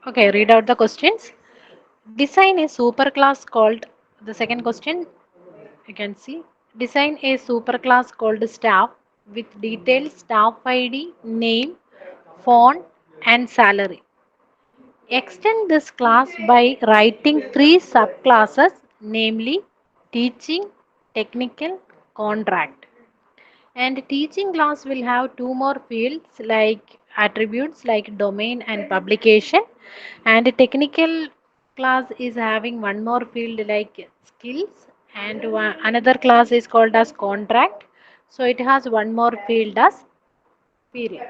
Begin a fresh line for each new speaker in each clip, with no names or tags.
Okay, read out the questions. Design a superclass called, the second question you can see, design a superclass called staff with detailed staff ID, name, phone and salary. Extend this class by writing three subclasses, namely teaching, technical, contract. And teaching class will have two more fields like attributes like domain and publication. And technical class is having one more field like skills, and another class is called as contract. So it has one more field as period.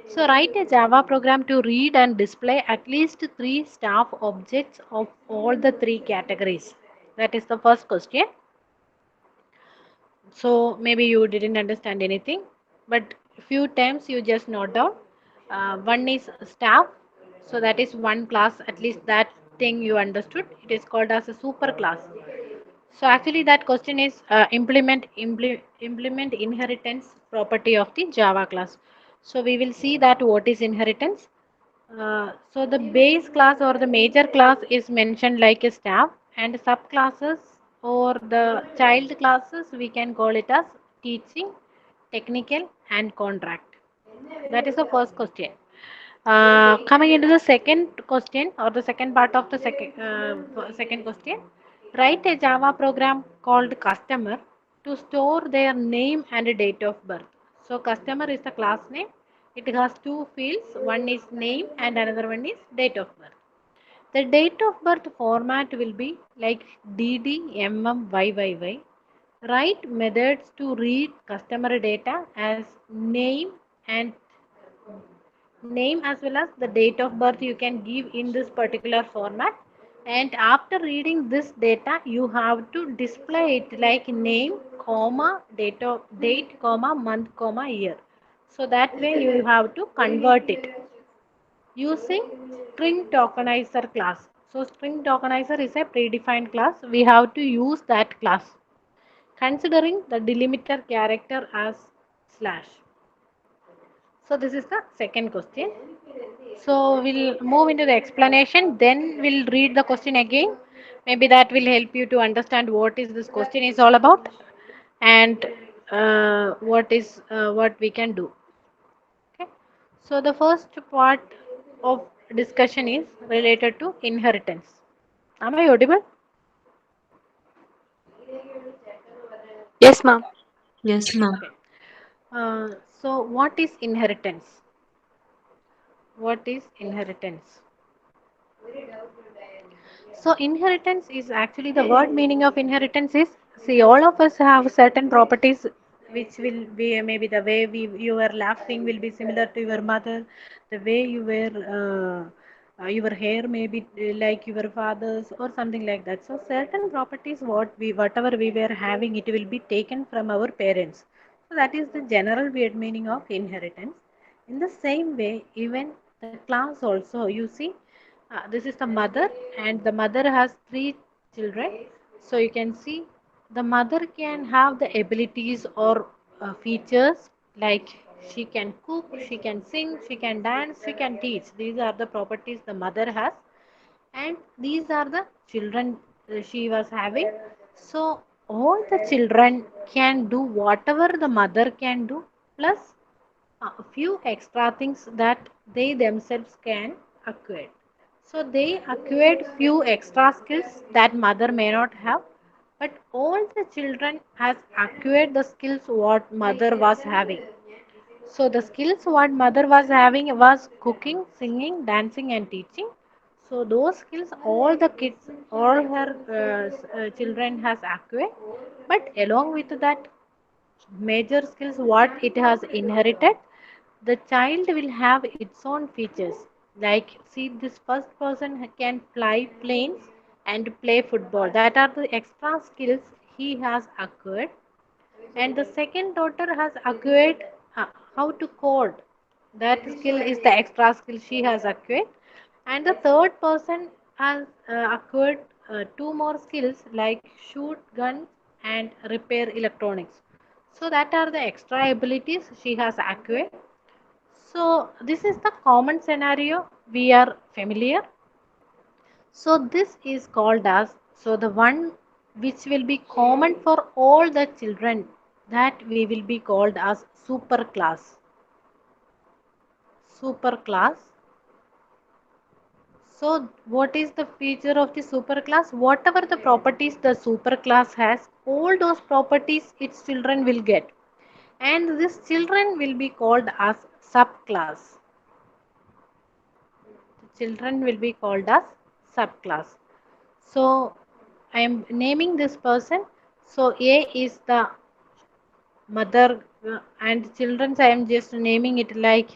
So write a Java program to read and display at least three staff objects of all the three categories. That is the first question. So maybe you didn't understand anything, but few times you just note down. One is staff, so that is one class. At least that thing you understood. It is called as a super class. So actually that question is implement inheritance property of the Java class. So we will see that what is inheritance. So the base class or the major class is mentioned like a staff, and subclasses or the child classes we can call it as teaching, technical and contract. That is the first question. Coming into the second question or the second part of the second question, write a Java program called customer to store their name and date of birth. So customer is the class name. It has two fields. One is name and another one is date of birth. The date of birth format will be like DDMMYYY. Write methods to read customer data as name and name as well as the date of birth you can give in this particular format, and after reading this data you have to display it like name comma date comma month comma year. So that way you have to convert it using string tokenizer class. So string tokenizer is a predefined class, we have to use that class considering the delimiter character as slash. So this is the second question. So we'll move into the explanation, then we'll read the question again. Maybe that will help you to understand what is this question is all about, and what we can do. Okay. So the first part of discussion is related to inheritance. Am I audible?
Yes, ma'am.
Yes, ma'am.
Okay. So what is inheritance? What is inheritance? So inheritance is actually the word meaning of inheritance is, see, all of us have certain properties which will be maybe the way you were laughing will be similar to your mother, the way you were your hair may be like your father's or something like that. So certain properties whatever we were having it will be taken from our parents. So that is the general weird meaning of inheritance. In the same way, even the class also, you see, this is the mother, and the mother has three children. So you can see the mother can have the abilities or features like she can cook, she can sing, she can dance, she can teach. These are the properties the mother has, and these are the children she was having. So all the children can do whatever the mother can do, plus a few extra things that they themselves can acquire. So they acquired few extra skills that mother may not have, but all the children has acquired the skills what mother was having. So the skills what mother was having was cooking, singing, dancing and teaching. So those skills all the kids, all her children has acquired. But along with that major skills what it has inherited, the child will have its own features, like see this first person can fly planes and play football, that are the extra skills he has acquired. And the second daughter has acquired how to code, that skill is the extra skill she has acquired. And the third person has acquired two more skills like shoot guns and repair electronics. So that are the extra abilities she has acquired. So this is the common scenario we are familiar. So this is called as, so the one which will be common for all the children, that we will be called as super class. Super class. So what is the feature of the superclass? Whatever the properties the superclass has, all those properties its children will get. And these children will be called as subclass. Children will be called as subclass. So I am naming this person. So A is the mother and children I am just naming it like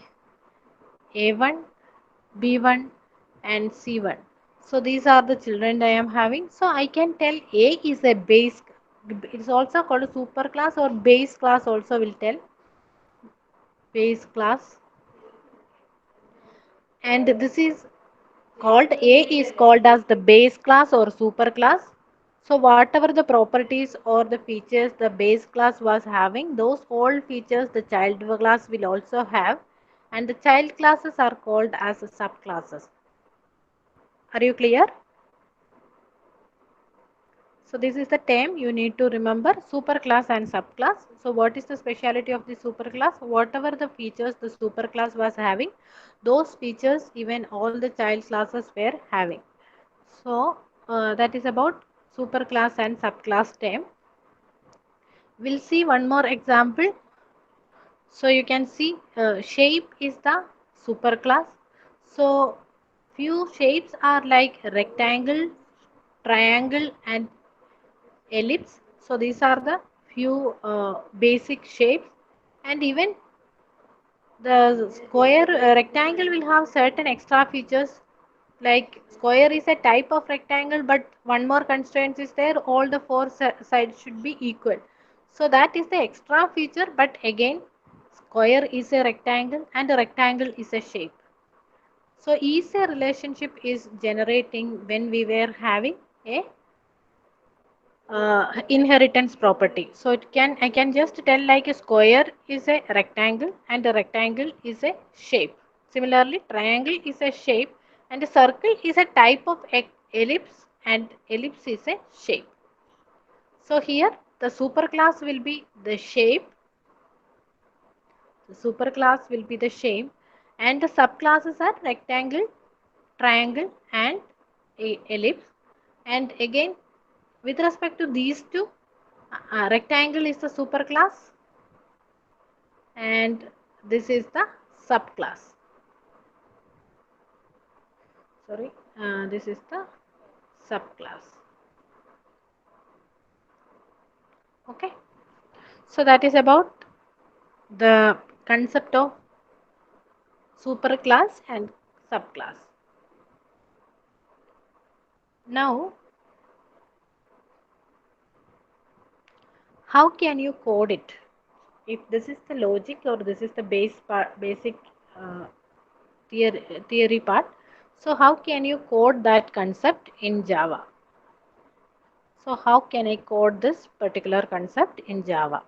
A1, B1 and C1. So these are the children I am having. So I can tell A is a base. It's also called a super class or base class also will tell. Base class. And this is called A is called as the base class or super class. So whatever the properties or the features the base class was having, those all features the child class will also have, and the child classes are called as subclasses. Are you clear? So this is the term you need to remember, superclass and subclass. So what is the speciality of the superclass? Whatever the features the superclass was having, those features even all the child classes were having. So that is about superclass and subclass term. We'll see one more example. So you can see shape is the superclass. So few shapes are like rectangle, triangle and ellipse. So these are the few basic shapes, and even the square rectangle will have certain extra features, like square is a type of rectangle, but one more constraint is there, all the four sides should be equal. So that is the extra feature, but again square is a rectangle and a rectangle is a shape. So is a relationship is generating when we were having a inheritance property. So it can, I can just tell like a square is a rectangle and a rectangle is a shape. Similarly, triangle is a shape and a circle is a type of ellipse and ellipse is a shape. So here the superclass will be the shape. The superclass will be the shape and the subclasses are rectangle, triangle and ellipse. And again, with respect to these two, rectangle is the superclass and this is the subclass. Sorry, this is the subclass. Okay, so that is about the concept of superclass and subclass. Now, how can you code it? If this is the logic or this is the basic uh, theory part, so how can you code that concept in Java? So how can I code this particular concept in Java?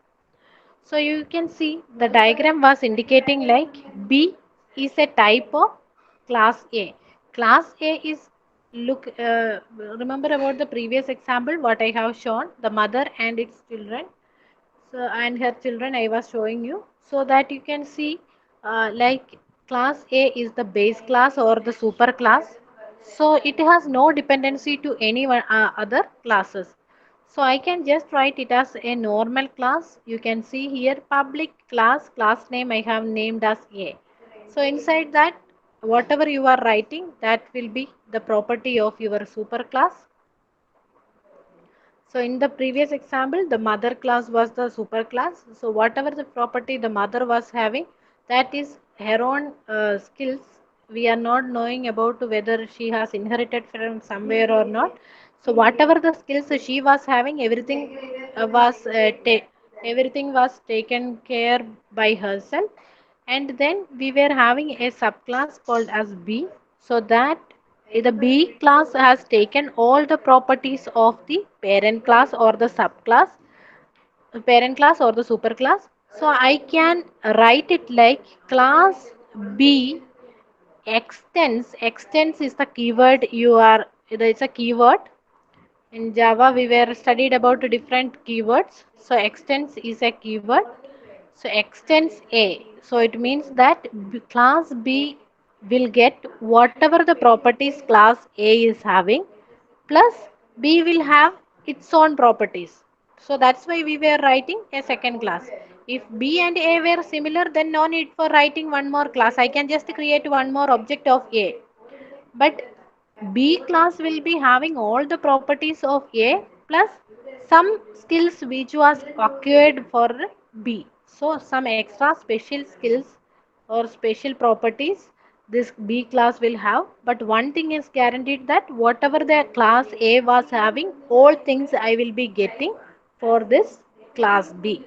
So you can see the diagram was indicating like B is a type of class A. Class A is, look, remember about the previous example what I have shown, the mother and its children. So and her children I was showing you, so that you can see like class A is the base class or the super class. So it has no dependency to any one, other classes. So I can just write it as a normal class. You can see here public class, class name I have named as A. So inside that whatever you are writing, that will be the property of your super class. So in the previous example, the mother class was the super class. So whatever the property the mother was having, that is her own skills. We are not knowing about whether she has inherited from somewhere or not. So whatever the skills she was having, everything was taken care by herself. And then we were having a subclass called as B. So that the B class has taken all the properties of the parent class or the subclass, parent class or the superclass. So I can write it like class B extends is the keyword you are, it's a keyword. In Java, we were studied about different keywords. So extends is a keyword. So extends A. So it means that class B will get whatever the properties class A is having, plus B will have its own properties. So that's why we were writing a second class. If B and A were similar, then no need for writing one more class. I can just create one more object of A. But B class will be having all the properties of A plus some skills which was acquired for B. So some extra special skills or special properties this B class will have. But one thing is guaranteed, that whatever the class A was having, all things I will be getting for this class B.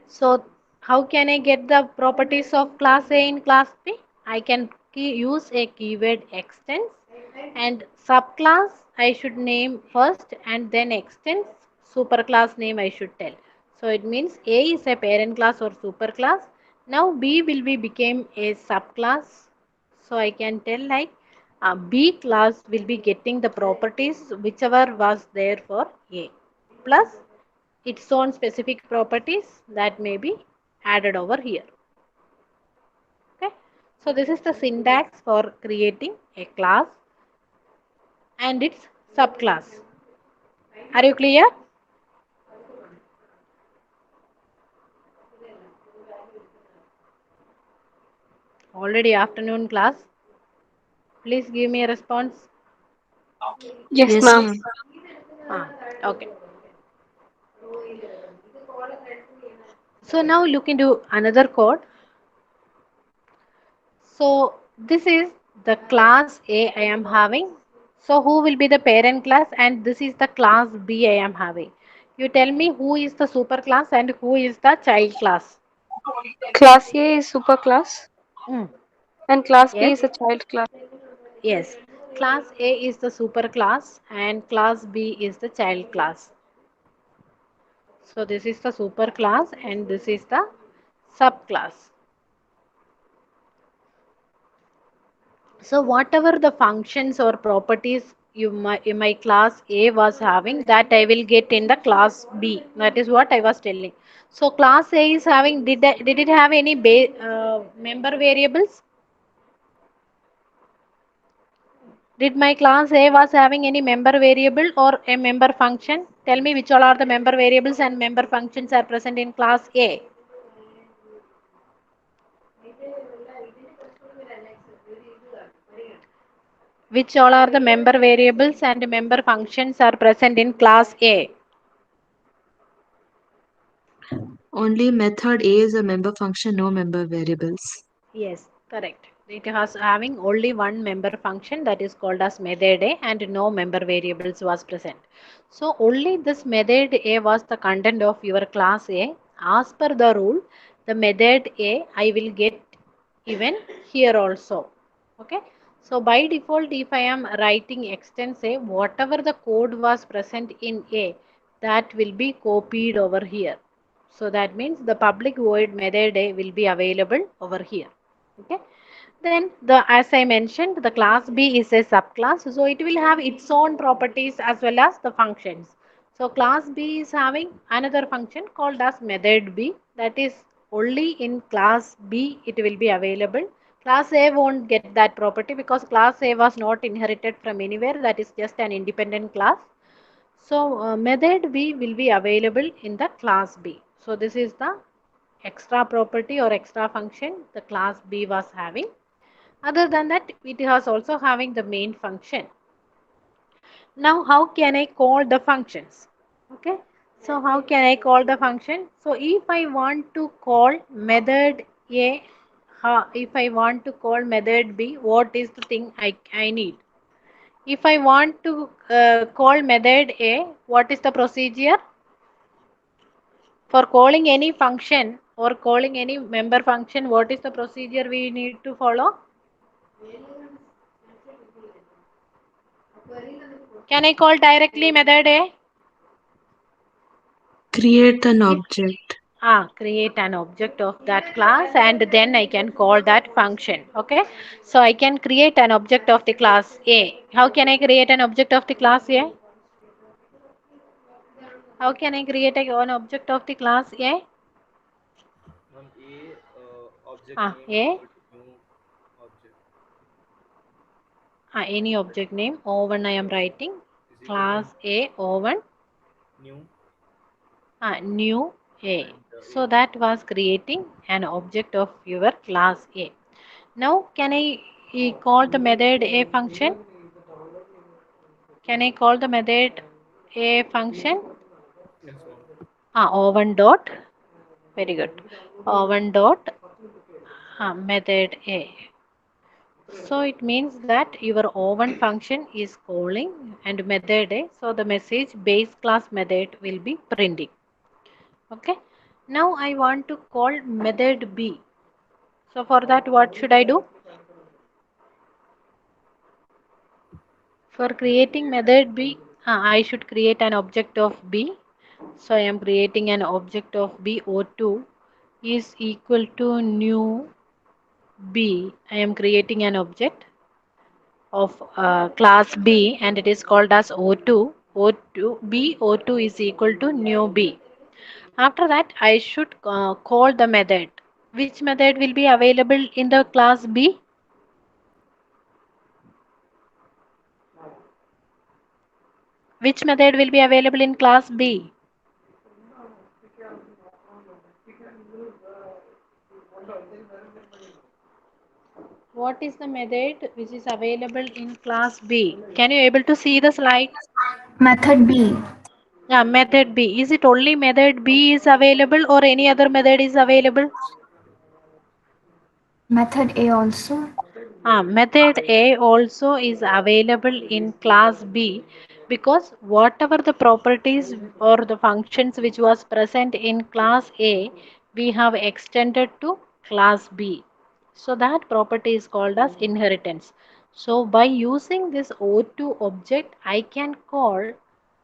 So how can I get the properties of class A in class B? I can use a keyword extends, and subclass I should name first and then extends superclass name I should tell. So it means A is a parent class or superclass. Now B will be became a subclass. So I can tell like B class will be getting the properties whichever was there for A, plus its own specific properties that may be added over here. Okay, so this is the syntax for creating a class and its subclass. Are you clear? Already afternoon class. Please give me a response.
Yes,
Yes,
ma'am.
ma'am.
Okay, so now look into another code. So this is the class A I am having. So who will be the parent class, and this is the class B I am having. You tell me who is the super class and who is the child class.
Class A is super class
Mm.
and class B
Yes,
is a child class.
yes. Class A is the super class and class B is the child class. So this is the super class and this is the subclass. So whatever the functions or properties in my class A was having, that I will get in the class B. That is what I was telling. So class A is having, did it have any member variables? Did my class A was having any member variable or a member function? Tell me which all are the member variables and member functions are present in class A. Which all are the member variables and member functions are present in class A?
Only method A is a member function, no member variables.
Yes, correct. It has having only one member function, that is called as method A, and no member variables was present. So only this method A was the content of your class A. As per the rule, the method A I will get even here also. Okay. So by default, if I am writing extends A, whatever the code was present in A, that will be copied over here. So that means the public void method A will be available over here. Okay. Then as I mentioned, the class B is a subclass, so it will have its own properties as well as the functions. So class B is having another function called as method B, that is only in class B it will be available. Class A won't get that property because class A was not inherited from anywhere, that is just an independent class. So method B will be available in the class B. So this is the extra property or extra function the class B was having. Other than that, it has also having the main function. Now, how can I call the functions? Okay. So how can I call the function? So if I want to call method A, if I want to call method B, what is the thing I need? If I want to call method A, what is the procedure? For calling any function or calling any member function, what is the procedure we need to follow? Can I call directly method A?
Create an
If
object.
create an object of that class, and then I can call that function. Okay, so I can create an object of the class A. How can I create an object of the class A? How can I create an object of the class A?
Ma'am, A object
Ah,
name
A,
equal to new object
any object name O1 I am writing.
is equal to
Class A O1,
new
new A.
and
So that was creating an object of your class A. Now can I call the method A function? Can I call the method A function?
yes ma'am.
O1 dot. Very good. O1 dot method A. So it means that your O1 function is calling and method A. So the message base class method will be printing. Okay. Now I want to call method B. So for that, what should I do? For creating method B, I should create an object of B. So I am creating an object of B. O2 is equal to new B. I am creating an object of class B, and it is called as O2. O2 B O2 is equal to new B. After that, I should call the method. Which method will be available in the class B? Which method will be available in class B? What is the method which is available in class B? Can you able to see the slide?
Method B.
Yeah, method B. Is it only method B is available or any other method is available?
Method A also.
Method A also is available in class B, because whatever the properties or the functions which was present in class A, we have extended to class B. So that property is called as inheritance. So by using this O2 object, I can call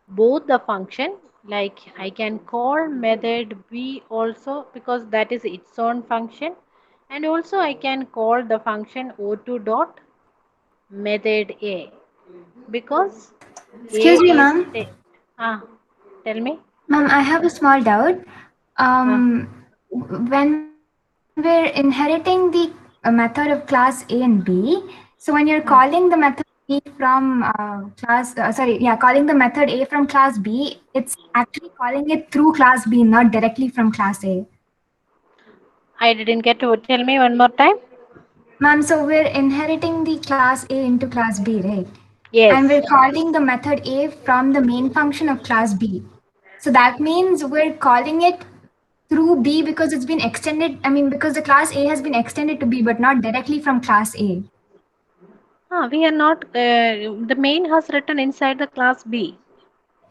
both the function, like I can call method B also because that is its own function, and also I can call the function O2 dot method A because A
Excuse me,
is
ma'am.
ah tell me.
Ma'am, I have a small doubt.
ah,
When we're inheriting the method of class A and B, so when you're calling the
ah.
method B from calling the method A from class B, it's actually calling it through class B, not directly from class A.
I didn't get to tell me one more time.
Ma'am, so we're inheriting the class A into class B, right?
Yes.
And we're calling the method A from the main function of class B. So that means we're calling it through B because it's been extended. I mean, because the class A has been extended to B, but not directly from class A.
We are not the main has written inside the class B.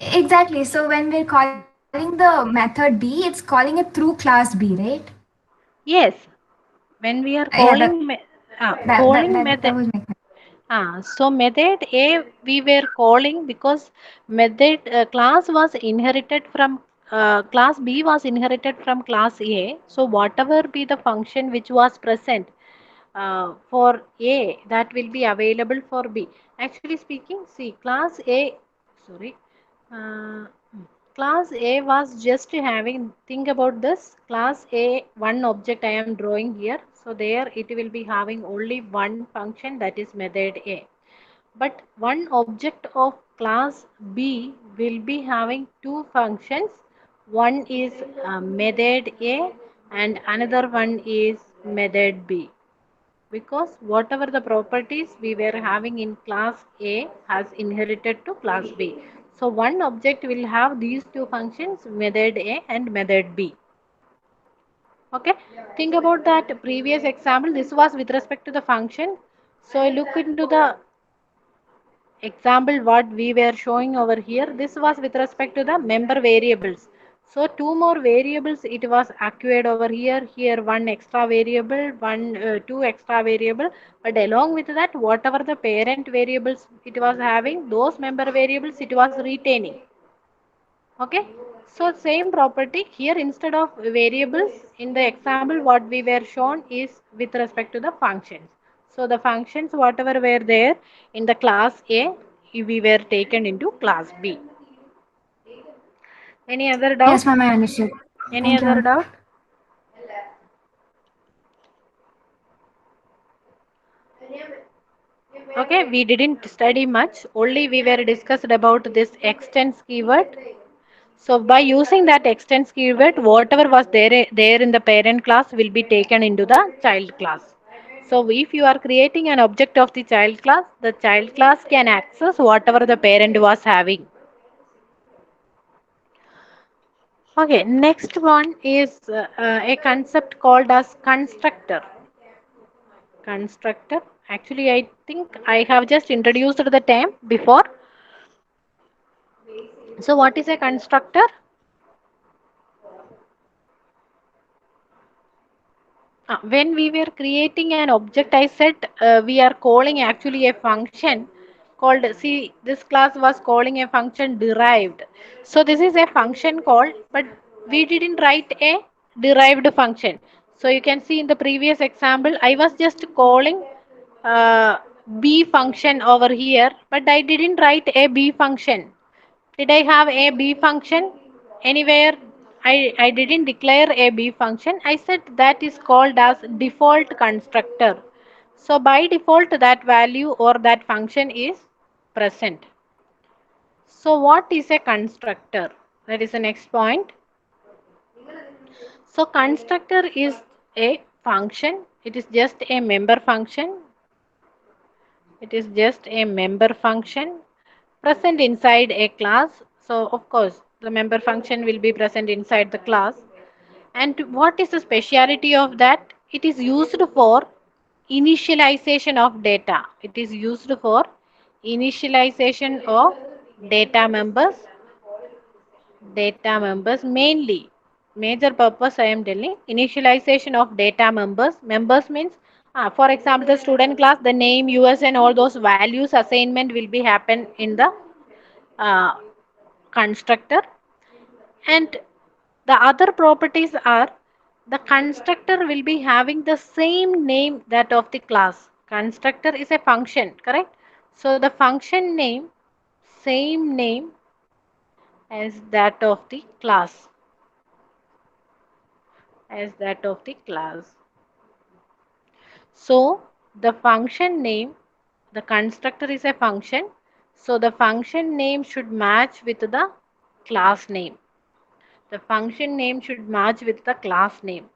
Exactly. So when we're calling the method B, it's calling it through class B, right?
Yes, when we are
Yeah, that
calling calling
that
method.
was my question.
So method A we were calling because method class was inherited from class B was inherited from class A. So whatever be the function which was present for A, that will be available for B. Actually speaking, see class A, sorry, uh, class A was just having, think about this, class A one object I am drawing here. So there it will be having only one function, that is method A. But one object of class B will be having two functions. One is method A and another one is method B, because whatever the properties we were having in class A has inherited to class B. So one object will have these two functions, method A and method B. Okay, think about that previous example. This was with respect to the function. So I look into the example what we were showing over here. This was with respect to the member variables. So two more variables it was acquired over here. Here one extra variable, one two extra variable, but along with that whatever the parent variables it was having, those member variables it was retaining. Okay, So same property here, instead of variables in the example what we were shown is with respect to the functions. So the functions whatever were there in the class A, we were taken into class B. Any other doubt?
Yes, ma'am, I understood.
Any
Thank you,
other
ma'am.
doubt? Okay, we didn't study much. Only we were discussed about this extends keyword. So by using that extends keyword, whatever was there in the parent class will be taken into the child class. So if you are creating an object of the child class can access whatever the parent was having. Okay, next one is a concept called as constructor. Constructor. Actually, I think I have just introduced the term before. So what is a constructor? When we were creating an object, I said we are calling actually a function called, see, this class was calling a function derived. So this is a function called, but we didn't write a derived function. So you can see in the previous example, I was just calling uh, b function over here, but I didn't write a b function. Did I have a b function anywhere? I didn't declare a b function. I said that is called as default constructor. So by default that value or that function is present. So what is a constructor? That is the next point. So constructor is a function. It is just a member function. It is just a member function present inside a class. So of course the member function will be present inside the class. And what is the speciality of that? It is used for initialization of data. It is used for initialization of data members. Data members mainly. Major purpose I am telling, initialization of data members. Members means, for example, the student class, the name, US and all those values assignment will be happen in the uh, constructor. And the other properties are, the constructor will be having the same name that of the class. Constructor is a function, correct? So the function name, same name as that of the class. As that of the class. So the function name, the constructor is a function. So the function name should match with the class name. The function name should match with the class name.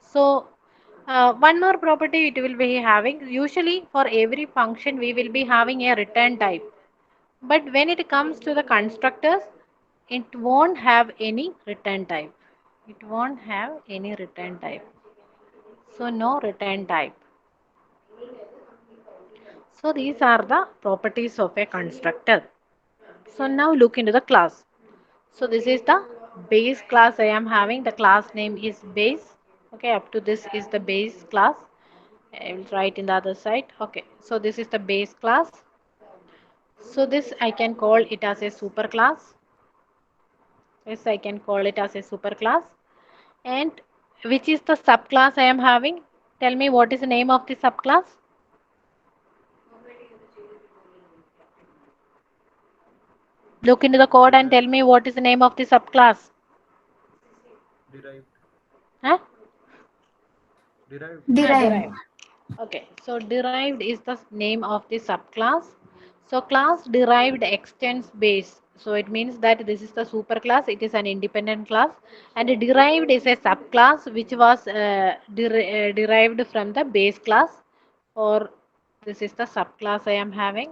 So one more property it will be having, usually for every function we will be having a return type. But when it comes to the constructors, it won't have any return type. It won't have any return type. So no return type. So these are the properties of a constructor. So now look into the class. So this is the base class I am having. The class name is base. Okay, up to this is the base class. I will write in the other side. Okay, so this is the base class. So this I can call it as a super class. Yes, I can call it as a super class. And which is the subclass I am having? Tell me what is the name of the subclass? Look into the code and tell me what is the name of the subclass.
Derived.
Huh?
Derived.
Derived.
Okay, so derived is the name of the subclass. So class derived extends base. So it means that this is the superclass. It is an independent class, and derived is a subclass which was derived from the base class, or this is the subclass I am having.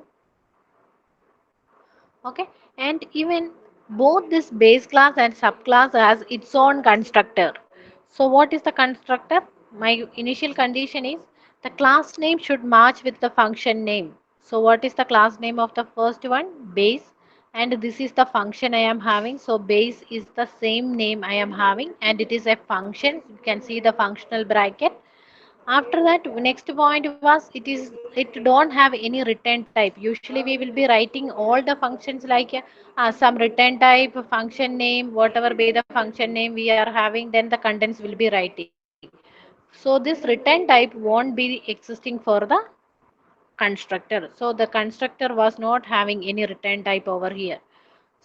Okay, and even both this base class and subclass has its own constructor. So what is the constructor? My initial condition is the class name should match with the function name. So what is the class name of the first one? Base. And this is the function I am having. So base is the same name I am having, and it is a function. You can see the functional bracket. After that, next point was it don't have any return type. Usually we will be writing all the functions like some return type, function name, whatever be the function name we are having, then the contents will be writing. So this return type won't be existing for the constructor. So the constructor was not having any return type over here.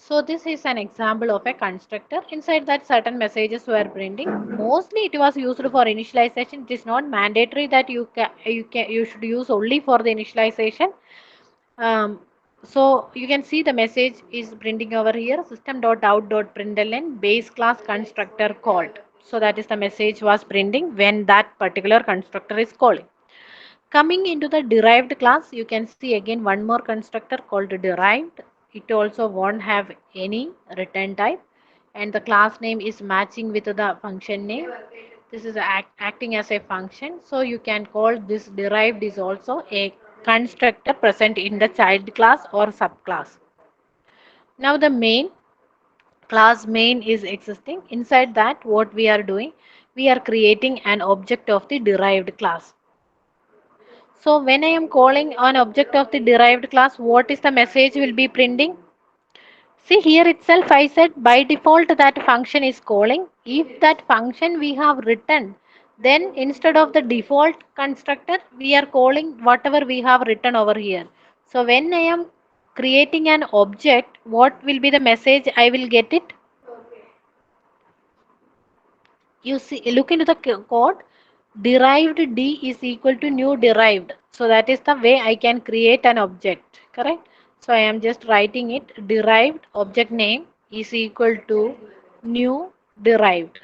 So this is an example of a constructor. Inside that certain messages were printing. Mostly it was used for initialization. It is not mandatory that you should use only for the initialization. Um, so you can see the message is printing over here system.out.println base class constructor called. So that is the message was printing when that particular constructor is calling. Coming into the derived class, you can see again one more constructor called derived. It also won't have any return type and the class name is matching with the function name. This is acting as a function. So you can call this derived is also a constructor present in the child class or subclass. Now the main class main is existing. Inside that what we are doing, we are creating an object of the derived class. So when I am calling an object of the derived class, what is the message will be printing? See here itself I said by default that function is calling. If that function we have written, then instead of the default constructor, we are calling whatever we have written over here. So when I am creating an object, what will be the message I will get it? You see, look into the code. Derived d is equal to new derived. So that is the way I can create an object, correct? So I am just writing it. Derived object name is equal to new derived.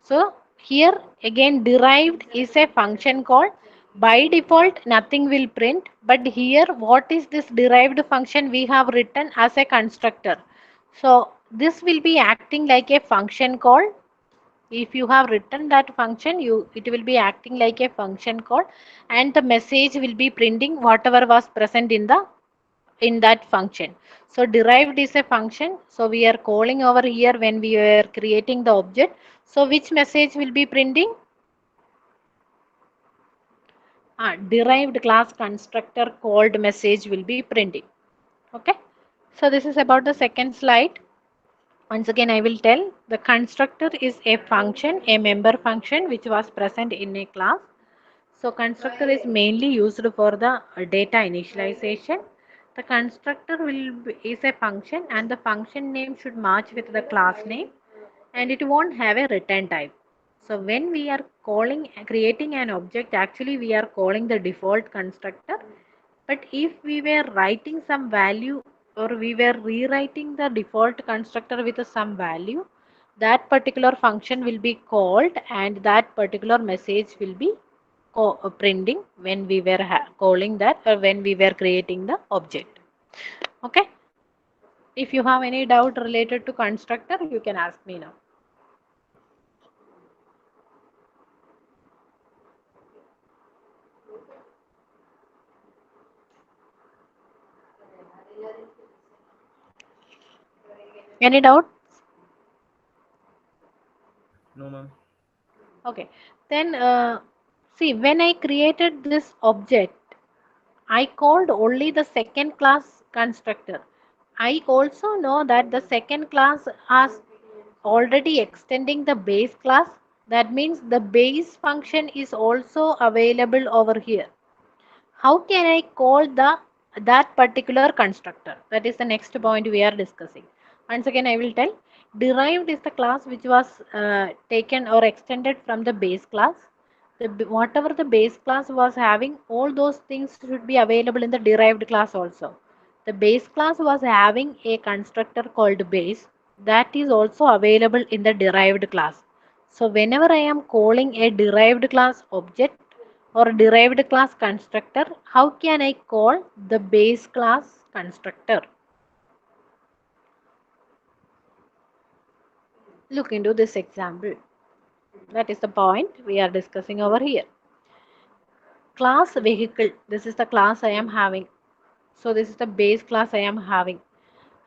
So here again derived is a function called. By default nothing will print, but here what is this derived function we have written as a constructor? So this will be acting like a function call. If you have written that function, it will be acting like a function call and the message will be printing whatever was present in that function. So derived is a function, so we are calling over here when we are creating the object. So which message will be printing? Derived class constructor called message will be printing. Okay, so this is about the second slide. Once again, I will tell the constructor is a function, a member function which was present in a class. So constructor is mainly used for the data initialization. The constructor is a function and the function name should match with the class name and it won't have a return type. So when we are creating an object, actually we are calling the default constructor. But if we were writing some value or we were rewriting the default constructor with some value, that particular function will be called and that particular message will be printing when we were calling that or when we were creating the object. Okay. If you have any doubt related to constructor, you can ask me now. Any doubt?
No, ma'am.
Okay. Then see, when I created this object, I called only the second class constructor. I also know that the second class has already extending the base class. That means the base function is also available over here. How can I call that particular constructor? That is the next point we are discussing. Once again, I will tell. Derived is the class which was taken or extended from the base class. Whatever the base class was having, all those things should be available in the derived class also. The base class was having a constructor called base that is also available in the derived class. So whenever I am calling a derived class object or derived class constructor, how can I call the base class constructor? Look into this example. That is the point we are discussing over here. Class vehicle, this is the class I am having. So this is the base class I am having.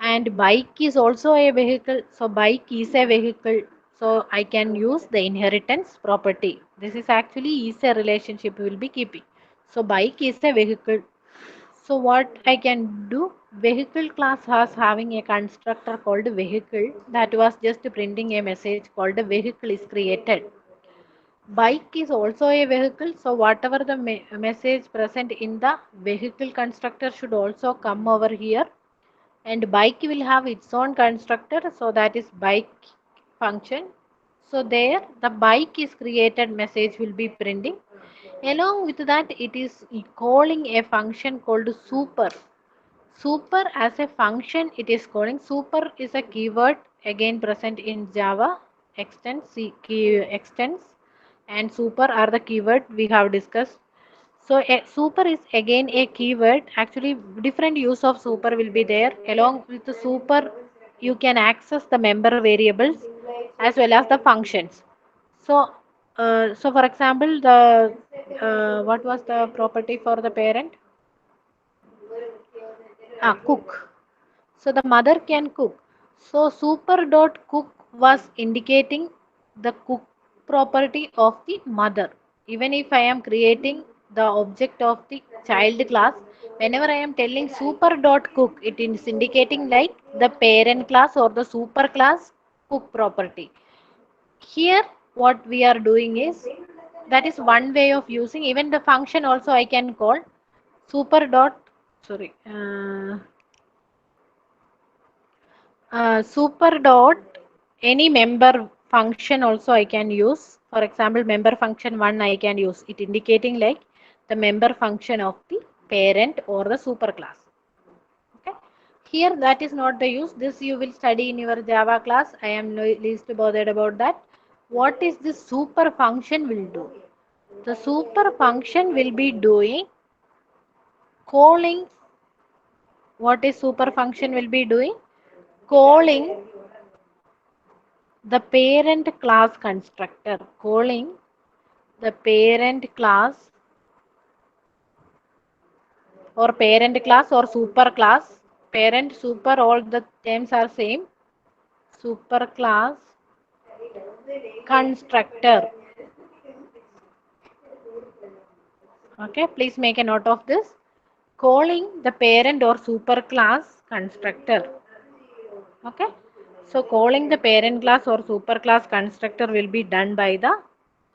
And bike is also a vehicle. So bike is a vehicle. So I can use the inheritance property. This is actually is a relationship we will be keeping. So bike is a vehicle. So what I can do, vehicle class has having a constructor called vehicle that was just printing a message called a vehicle is created. Bike is also a vehicle, so whatever the message present in the vehicle constructor should also come over here, and bike will have its own constructor, so that is bike function. So there the bike is created message will be printing. Along with that, it is calling a function called super. Super as a function it is calling. Super is a keyword again present in Java. Extends, key extends, and super are the keyword we have discussed. So a super is again a keyword. Actually, different use of super will be there. Along with the super, you can access the member variables as well as the functions. So, so for example, the what was the property for the parent? Cook. So the mother can cook. So super dot cook was indicating the cook property of the mother. Even if I am creating the object of the child class, whenever I am telling super dot cook, it is indicating like the parent class or the super class cook property. Here what we are doing is, that is one way of using. Even the function also I can call super dot, sorry, super dot any member function also I can use. For example, member function 1 I can use it indicating like the member function of the parent or the super class. Okay. Here that is not the use. This you will study in your Java class. I am least bothered about that. What is this super function will do? The super function will be doing calling. What is super function will be doing? Calling the parent class constructor, calling the parent class or parent class or super class. Parent, super, all the terms are same. Super class constructor. Okay, please make a note of this. Calling the parent or super class constructor. Okay, so calling the parent class or super class constructor will be done by the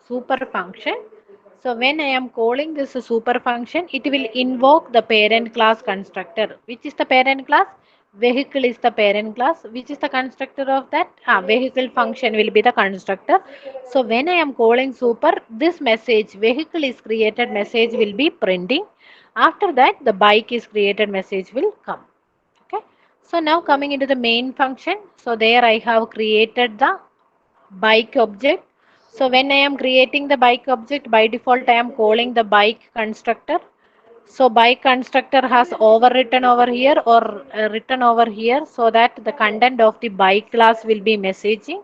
super function. So when I am calling this super function, it will invoke the parent class constructor. Which is the parent class? Vehicle is the parent class. Which is the constructor of that? Vehicle function will be the constructor. So when I am calling super, this message vehicle is created message will be printing. After that, the bike is created message will come. Okay. So now coming into the main function. So there I have created the bike object. So when I am creating the bike object, by default I am calling the bike constructor. So bike constructor has overwritten over here or written over here, so that the content of the bike class will be messaging.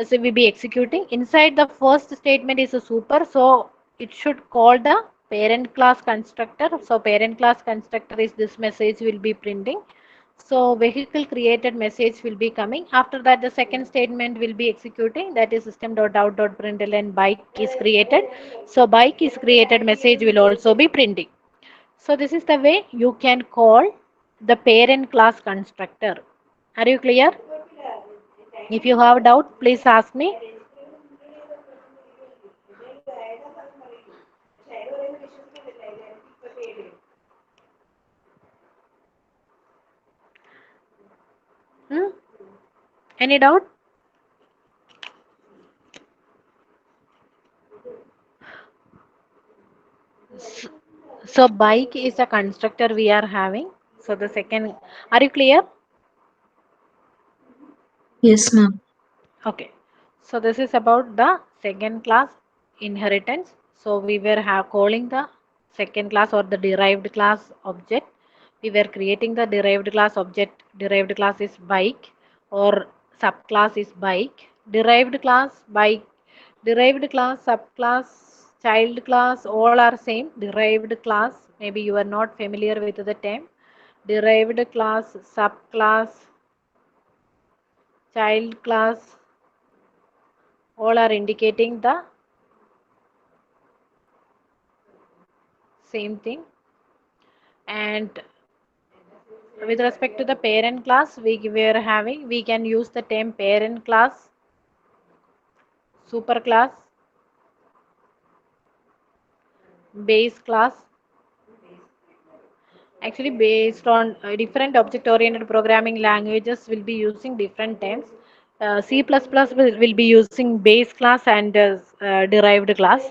So we be executing. Inside the first statement is a super, so it should call the parent class constructor. So parent class constructor is this message will be printing. So vehicle created message will be coming. After that, the second statement will be executing, that is system.out.println bike is created. So bike is created message will also be printing. So this is the way you can call the parent class constructor. Are you clear? If you have doubt, please ask me. Hmm? Any doubt? So bike is a constructor we are having. So the second, are you clear?
Yes, ma'am.
Okay. So this is about the second class inheritance. So we were calling the second class or the derived class object. We were creating the derived class object. Derived class is bike or subclass is bike. Derived class bike. Derived class, subclass, child class, all are same. Derived class, maybe you are not familiar with the term. Derived class, subclass, child class, All are indicating the same thing. And with respect to the parent class, we can use the term parent class, super class, base class. Actually, based on different object-oriented programming languages will be using different terms. C++ will be using base class and derived class,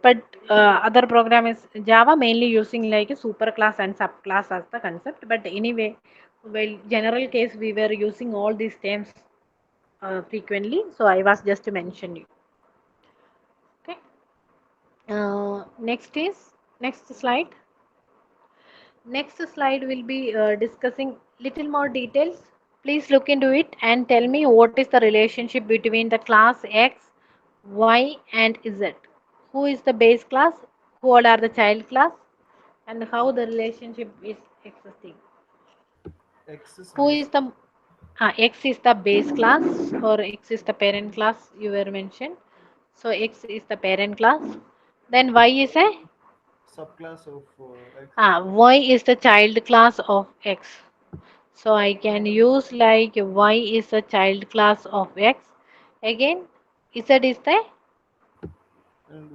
but other programs Java mainly using like a super class and subclass as the concept. But anyway, well, general case we were using all these terms frequently, so I was just to mention you. Okay. Next slide. Next slide will be discussing little more details. Please look into it and tell me what is the relationship between the class X, Y and Z. Who is the base class? Who all are the child class? And how the relationship is existing.
X is
Who
base.
is the X is the base class or X is the parent class you were mentioned. So X is the parent class. Then Y is a
Subclass of X.
Y is the child class of X. So I can use like Y is a child class of X. Again, Z is the
And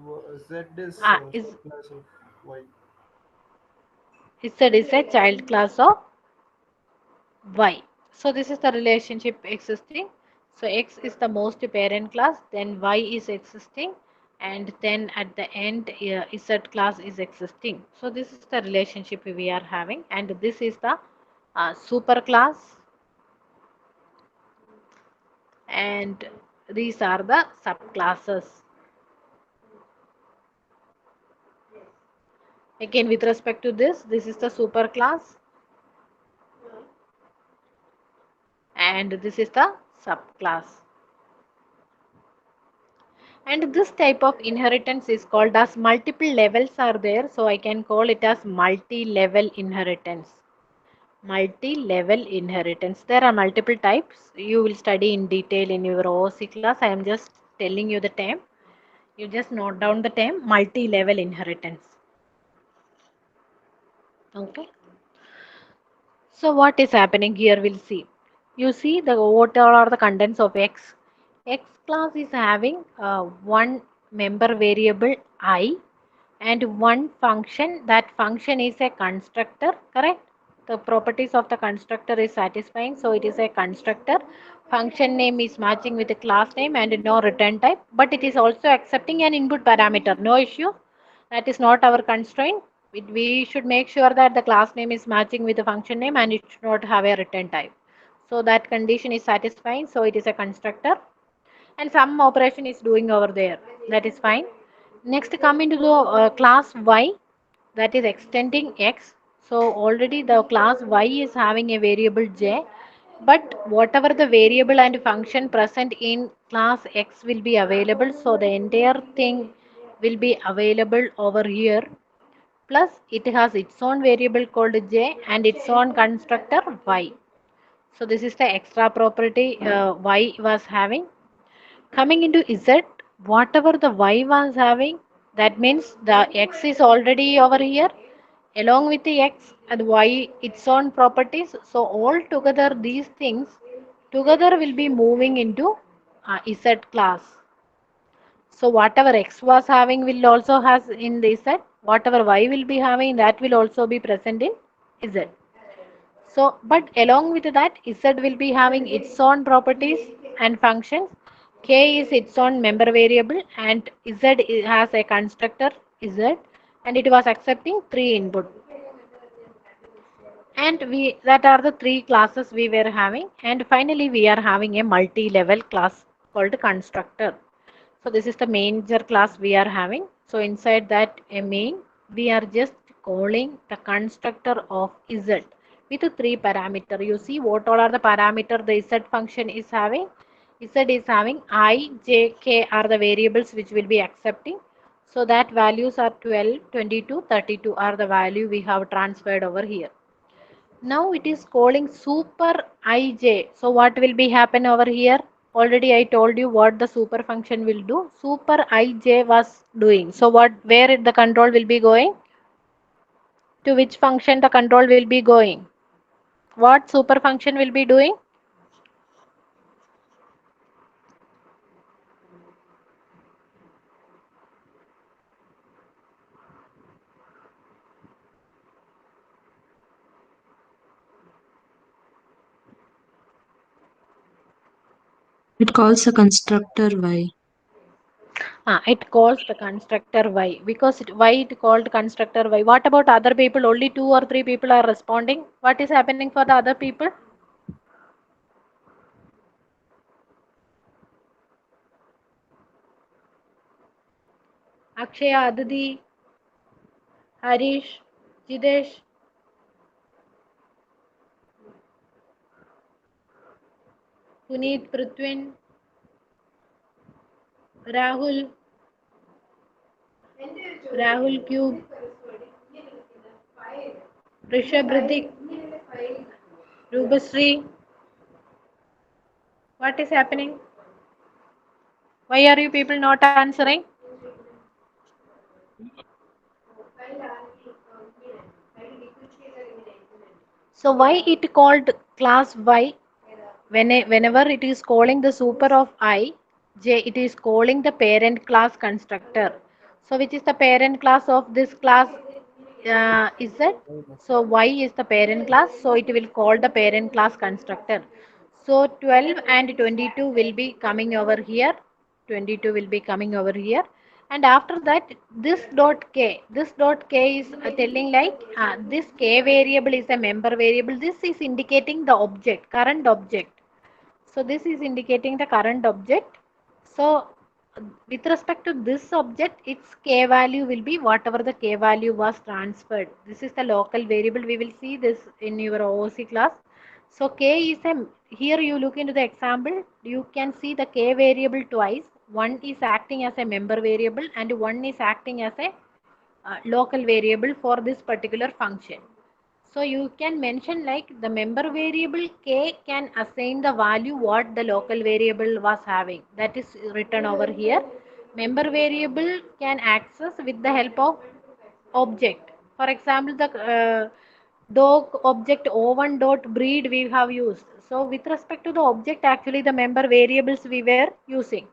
Z is
is
subclass of Y.
Z is a child class of Y. So this is the relationship existing. So X is the most parent class, then Y is existing, and then at the end Z class is existing. So this is the relationship we are having, and this is the super class, and these are the subclasses. Again, with respect to this is the super class, and this is the subclass. And this type of inheritance is called as multiple levels are there, so I can call it as multi-level inheritance. Multi-level inheritance. There are multiple types. You will study in detail in your OOC class. I am just telling you the term. You just note down the term multi-level inheritance. Okay. So what is happening here? We'll see. You see the what are the contents of X. X class is having one member variable I and one function. That function is a constructor, correct? The properties of the constructor is satisfying, so it is a constructor. Function name is matching with the class name and no return type, but it is also accepting an input parameter. No issue. That is not our constraint. We should make sure that the class name is matching with the function name and it should not have a return type. So that condition is satisfying. So it is a constructor and some operation is doing over there. That is fine. Next come into the class Y, that is extending X. So already the class Y is having a variable J, but whatever the variable and function present in class X will be available. So the entire thing will be available over here. Plus it has its own variable called J and its own constructor Y. So this is the extra property Y was having. Coming into Z, whatever the Y was having, that means the X is already over here along with the X and Y its own properties. So all together these things together will be moving into Z class. So whatever X was having will also has in the Z, whatever Y will be having that will also be present in Z. So, but along with that, Z will be having its own properties and functions. K is its own member variable and Z has a constructor Z and it was accepting three input. And that are the three classes we were having. And finally, we are having a multi-level class called constructor. So this is the major class we are having. So inside that a main, we are just calling the constructor of Z with three parameter. You see what all are the parameter the Z function is having. Z is having I, J, K are the variables which will be accepting. So that values are 12, 22, 32 are the value we have transferred over here. Now it is calling super ij. So what will be happen over here? Already I told you what the super function will do. Super ij was doing, so what, where the control will be going, to which function the control will be going, what super function will be doing?
It calls a constructor y.
It calls the constructor y, because why it called constructor y? What about other people? Only two or three people are responding. What is happening for the other people? Akshaya, Aditi, Harish, Jidesh, Puneet, Prithwin, Rahul, Rahul Cube, Rishabh Ritik, Rubasri. What is happening? Why are you people not answering? So why it called class y? Whenever it is calling the super of I, J, it is calling the parent class constructor. So which is the parent class of this class, Z? So Y is the parent class, so it will call the parent class constructor. So 12 and 22 will be coming over here. 22 will be coming over here. And after that, this dot k is telling like this k variable is a member variable. This is indicating the object, current object. So this is indicating the current object. So with respect to this object, its k value will be whatever the k value was transferred. This is the local variable. We will see this in your OOC class. So k is a, here you look into the example, you can see the k variable twice. One is acting as a member variable and one is acting as a local variable for this particular function. So you can mention like the member variable k can assign the value what the local variable was having. That is written over here. Member variable can access with the help of object. For example, the dog object o1 dot breed we have used. So with respect to the object, actually the member variables we were using.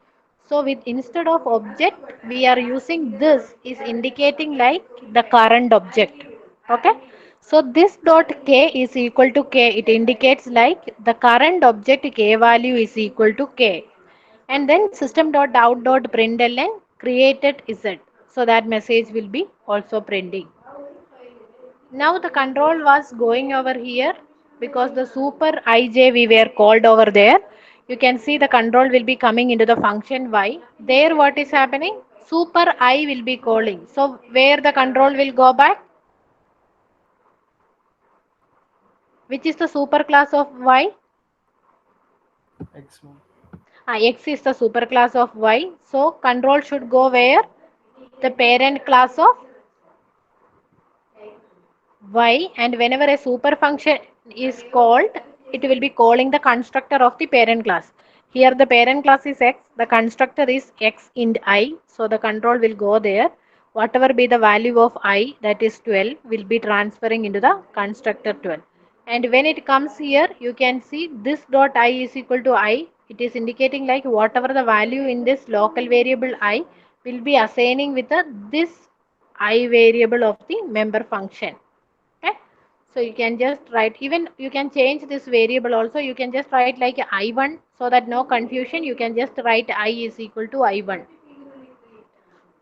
So with instead of object, we are using this is indicating like the current object. Okay. So this dot k is equal to k. It indicates like the current object k value is equal to k. And then system dot out dot println created z. So that message will be also printing. Now the control was going over here because the super ij we were called over there. You can see the control will be coming into the function y. There what is happening? Super I will be calling. So where the control will go back? Which is the super class of y?
X1.
X is the super class of y. So control should go where? The parent class of y, and whenever a super function is called, it will be calling the constructor of the parent class. Here the parent class is x, the constructor is x int I, so the control will go there. Whatever be the value of I, that is 12, will be transferring into the constructor 12. And when it comes here, you can see this dot I is equal to I. It is indicating like whatever the value in this local variable I will be assigning with the this I variable of the member function. Okay. So you can just write, even you can change this variable also. You can just write like I1 so that no confusion. You can just write I is equal to I1.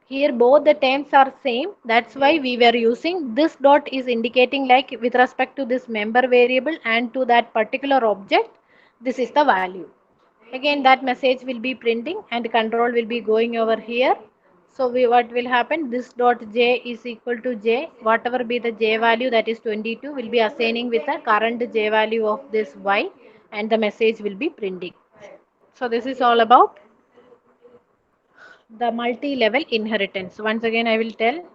Here both the terms are same. That's why we were using this dot is indicating like with respect to this member variable and to that particular object, this is the value. Again that message will be printing and control will be going over here. So what will happen, this dot j is equal to j, whatever be the j value, that is 22, will be assigning with the current j value of this y, and the message will be printing. So this is all about the multi-level inheritance. Once again I will tell.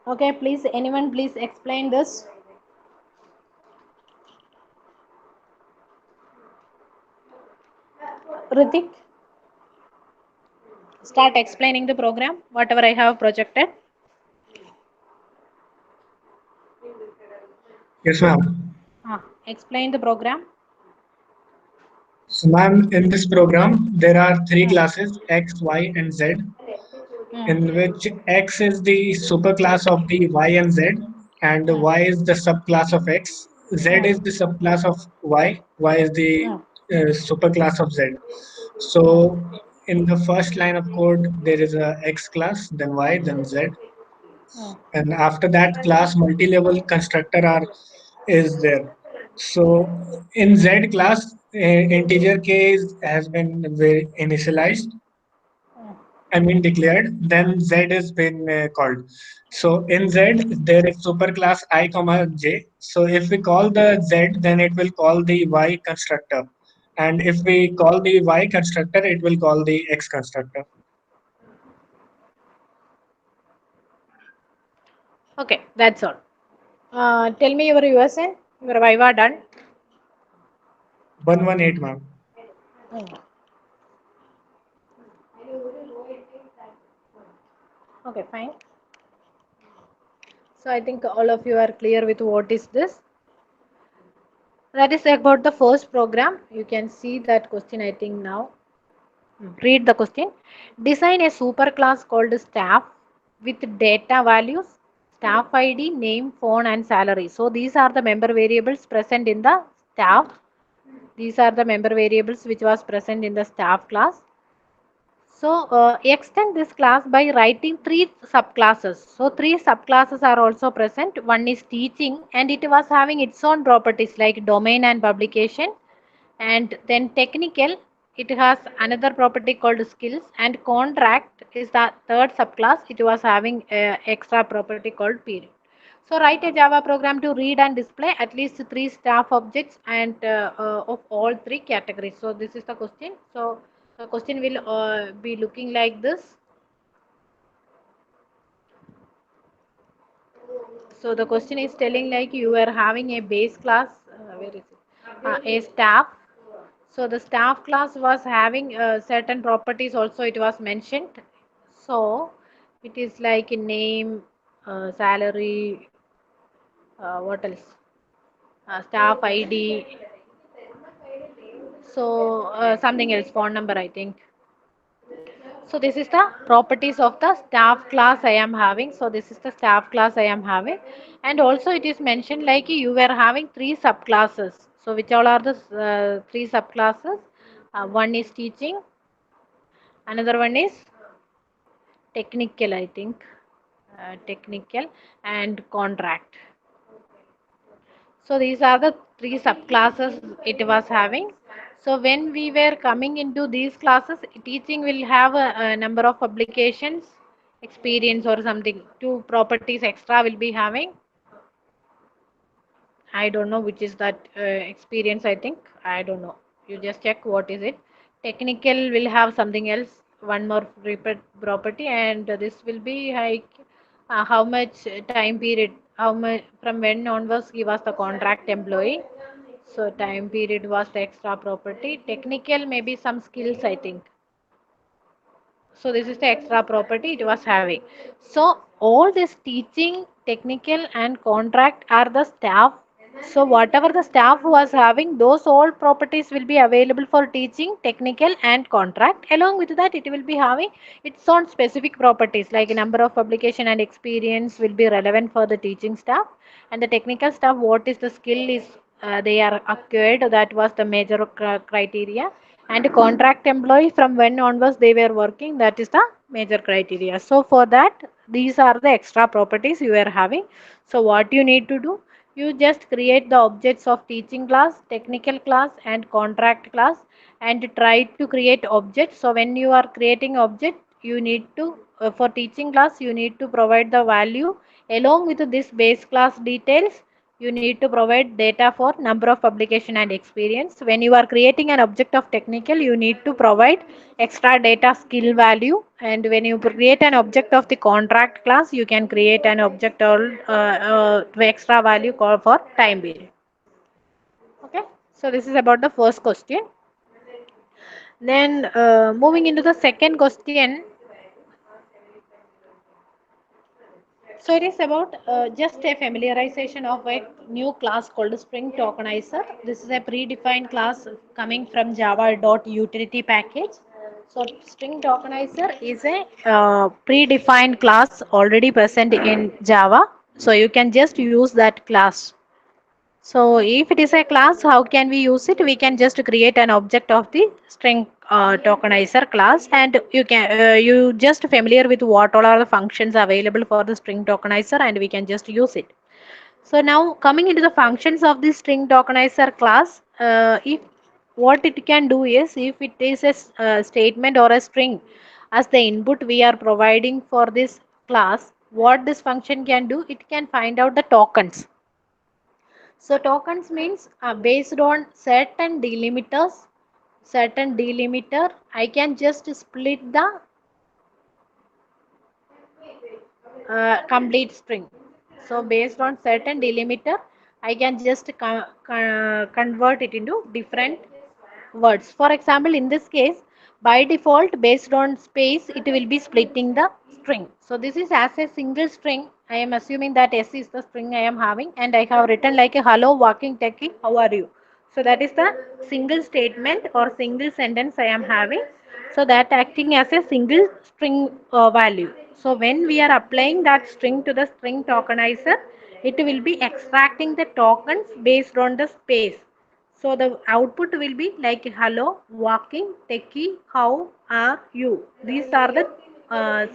Okay, please, anyone please explain this. Ritik, start explaining the program, whatever I have projected.
Yes, ma'am.
Explain the program.
So, ma'am, in this program, there are three classes X, Y, and Z, in which X is the superclass of the Y and Z, and Y is the subclass of X. Z is the subclass of Y is the superclass of Z. So, in the first line of code, there is a X class, then Y, then Z, and after that class, multi-level constructor are is there. So in Z class, integer k has been initialized, I mean declared. Then Z has been called. So in Z there is superclass I comma j. So if we call the Z, then it will call the Y constructor, and if we call the Y constructor, it will call the X constructor.
Okay, that's all. Tell me your USN, your Viva done.
118, ma'am.
Okay, fine. So I think all of you are clear with what is this. That is about the first program. You can see that question, I think now. Read the question. Design a superclass called staff with data values, staff ID, name, phone, and salary. So these are the member variables present in the staff. These are the member variables which was present in the staff class. So extend this class by writing three subclasses. So three subclasses are also present. One is teaching, and it was having its own properties like domain and publication. And then technical, it has another property called skills, and contract is the third subclass. It was having a extra property called period. So write a Java program to read and display at least three staff objects and of all three categories. So this is the question. So the question will be looking like this. So the question is telling like you are having a base class, where is it? A staff. So the staff class was having certain properties also it was mentioned. So it is like a name, salary, what else? Staff ID. So something else, phone number I think. So this is the properties of the staff class I am having. So this is the staff class I am having. And also it is mentioned like you were having three subclasses. So which all are the three subclasses? One is teaching. Another one is technical, I think. Technical and contract. So these are the three subclasses it was having. So when we were coming into these classes, teaching will have a number of publications, experience or something. Two properties extra will be having. I don't know which is that experience. I think I don't know. You just check what is it. Technical will have something else. One more repeat property, and this will be like how much time period, how much from when onwards he was the contract employee. So time period was the extra property. Technical maybe some skills I think. So this is the extra property it was having. So all this teaching, technical and contract are the staff. So whatever the staff was having, those all properties will be available for teaching, technical and contract. Along with that, it will be having its own specific properties like number of publication and experience will be relevant for the teaching staff. And the technical staff, what is the skill is they are acquired, that was the major criteria. And contract employee from when onwards they were working, that is the major criteria. So for that, these are the extra properties you are having. So what you need to do, you just create the objects of teaching class, technical class and contract class, and try to create objects. So when you are creating object, you need to for teaching class you need to provide the value along with this base class details. you need to provide data for number of publication and experience. When you are creating an object of technical, you need to provide extra data skill value. And when you create an object of the contract class, you can create an object or extra value called for time period. Okay, so this is about the first question. Then moving into the second question. So it is about just a familiarization of a new class called string tokenizer. This is a predefined class coming from java.utility package. So string tokenizer is a predefined class already present in Java. So you can just use that class. So if it is a class, how can we use it? We can just create an object of the string tokenizer class, and you just familiar with what all are the functions available for the string tokenizer, and we can just use it. So now coming into the functions of the string tokenizer class, if what it can do is, if it is a statement or a string as the input we are providing for this class, what this function can do, it can find out the tokens. So tokens means based on certain delimiter, I can just split the complete string. So based on certain delimiter, I can just convert it into different words. For example, in this case, by default, based on space, it will be splitting the string. So this is as a single string. I am assuming that S is the string I am having, and I have written like a hello walking techie, how are you? So that is the single statement or single sentence I am having. So that acting as a single string value. So when we are applying that string to the string tokenizer, it will be extracting the tokens based on the space. So the output will be like hello, walking, techie, how are you? These are the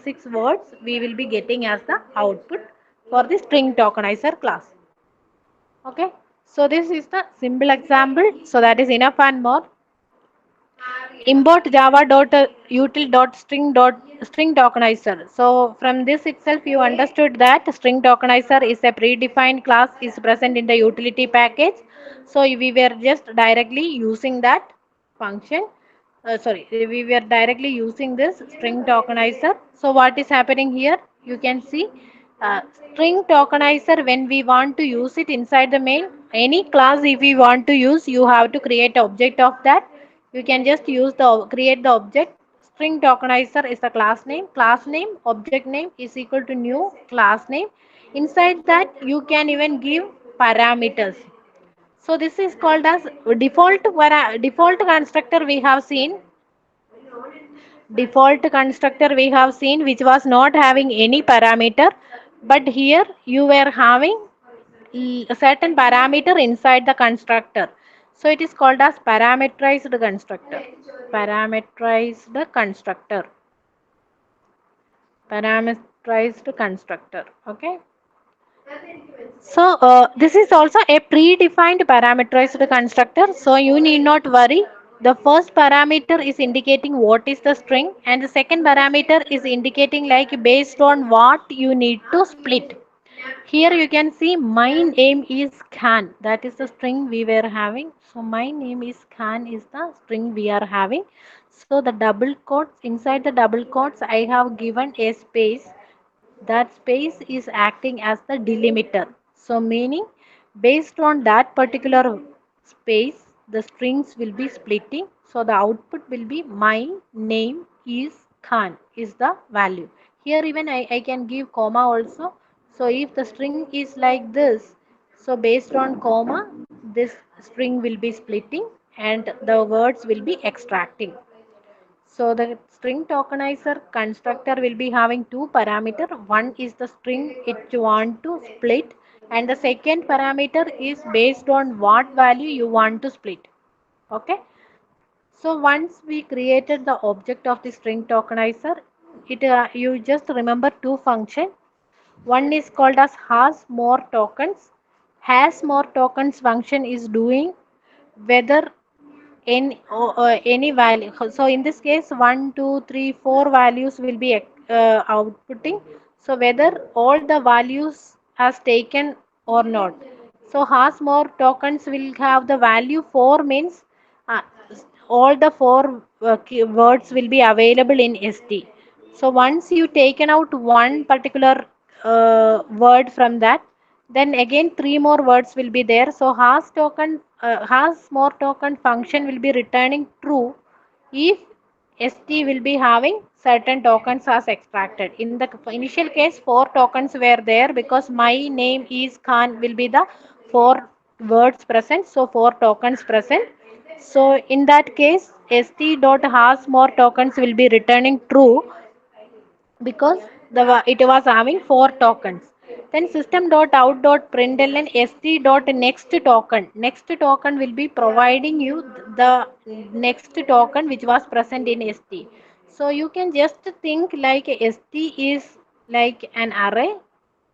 6 words we will be getting as the output for the string tokenizer class. Okay, so this is the simple example. So that is enough and more. Import java.util.string tokenizer. So from this itself you understood that string tokenizer is a predefined class is present in the utility package. So we were just directly using that function. Sorry, we were directly using this string tokenizer. So what is happening here? You can see string tokenizer, when we want to use it inside the main, any class if we want to use, you have to create object of that. You can just use the create the object. String tokenizer is the class name object name is equal to new class name. Inside that you can even give parameters. So this is called as default constructor. We have seen default constructor we have seen which was not having any parameter, but here you were having a certain parameter inside the constructor. So it is called as parameterized constructor. Parameterized constructor. Parameterized constructor. Okay. So this is also a predefined parameterized constructor. So you need not worry. The first parameter is indicating what is the string, and the second parameter is indicating like based on what you need to split. Here you can see my name is Khan. That is the string we were having. So my name is Khan is the string we are having. So the double quotes, inside the double quotes I have given a space. That space is acting as the delimiter. So meaning based on that particular space, the strings will be splitting. So the output will be my name is Khan is the value. Here even I can give comma also. So if the string is like this, so based on comma, this string will be splitting and the words will be extracting. So the string tokenizer constructor will be having two parameter. One is the string it you want to split, and the second parameter is based on what value you want to split. Okay. So once we created the object of the string tokenizer, it you just remember two functions. One is called as has more tokens. Has more tokens function is doing whether any value. So in this case 1 2 3 4 values will be outputting. So whether all the values has taken or not. So has more tokens will have the value 4 means uh, all the 4 words will be available in ST. So once you taken out one particular word from that, then again 3 more words will be there. So has more token function will be returning true if ST will be having certain tokens as extracted. In the initial case, 4 tokens were there because my name is Khan will be the 4 words present. So 4 tokens present. So in that case, st dot has more tokens will be returning true because it was having 4 tokens. Then system dot out dot println st dot next token will be providing you the next token which was present in st. So you can just think like st is like an array.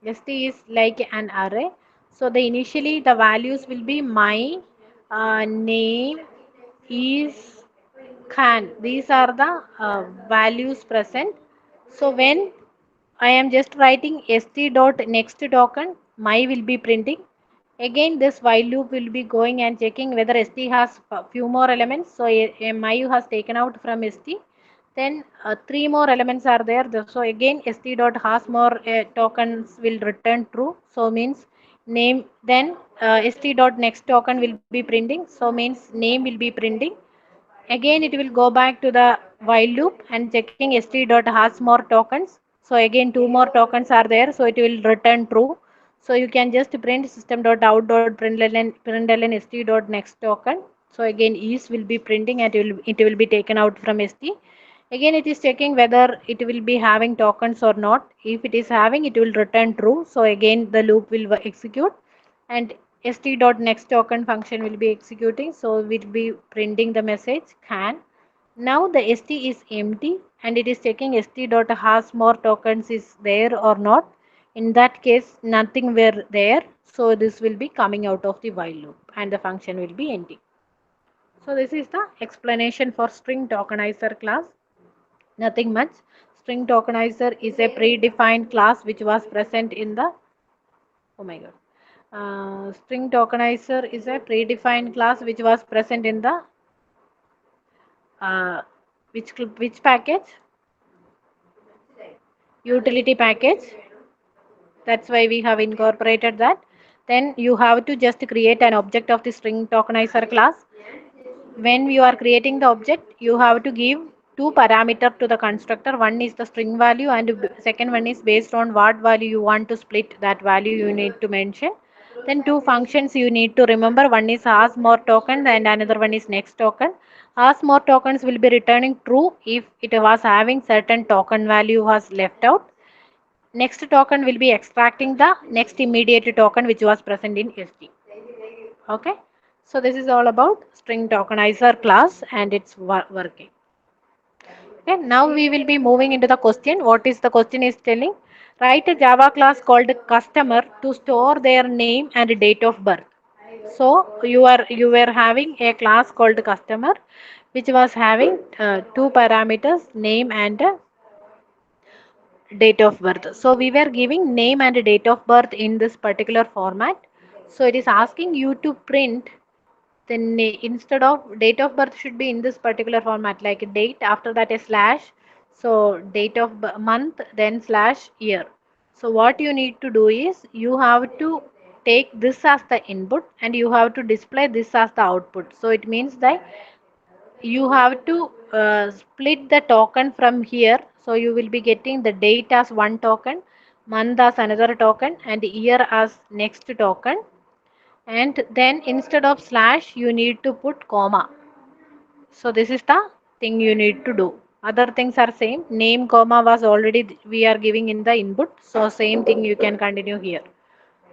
st is like an array. So the initially the values will be my name is Khan. These are the values present. So when I am just writing st dot next token, my will be printing. Again, this while loop will be going and checking whether st has a few more elements. So my has taken out from st. Then 3 more elements are there. So again, st dot has more tokens will return true. So means name. Then st dot next token will be printing. So means name will be printing. Again, it will go back to the while loop and checking st dot has more tokens. So again, 2 more tokens are there. So it will return true. So you can just print system dot out dot println st dot next token. So again, is will be printing and it will be taken out from st. Again, it is checking whether it will be having tokens or not. If it is having, it will return true. So again, the loop will execute and st dot next token function will be executing. So we'll be printing the message can. Now the st is empty and it is checking st dot has more tokens is there or not. In that case, nothing were there. So this will be coming out of the while loop and the function will be ending. So this is the explanation for string tokenizer class. Nothing much. String tokenizer is a predefined class which was present in the, oh my god. String tokenizer is a predefined class which was present in the uh, which package? Utility package. That's why we have incorporated that. Then you have to just create an object of the string tokenizer class. When you are creating the object, you have to give 2 parameters to the constructor. One is the string value and second one is based on what value you want to split, that value you need to mention. Then 2 functions you need to remember. One is as more token and another one is next token. As more tokens will be returning true if it was having certain token value was left out. Next token will be extracting the next immediate token which was present in st. Okay. So this is all about string tokenizer class and its working. Okay, now we will be moving into the question. What is the question is telling? Write a Java class called customer to store their name and date of birth. So you were having a class called customer, which was having 2 parameters, name and date of birth. So we were giving name and date of birth in this particular format. So it is asking you to print then instead of date of birth should be in this particular format like date, after that a slash, so date of month, then slash year. So what you need to do is you have to take this as the input and you have to display this as the output. So it means that you have to split the token from here. So you will be getting the date as one token, month as another token, and year as next token. And then instead of slash you need to put comma. So this is the thing you need to do. Other things are same. Name comma was already we are giving in the input, so same thing you can continue here.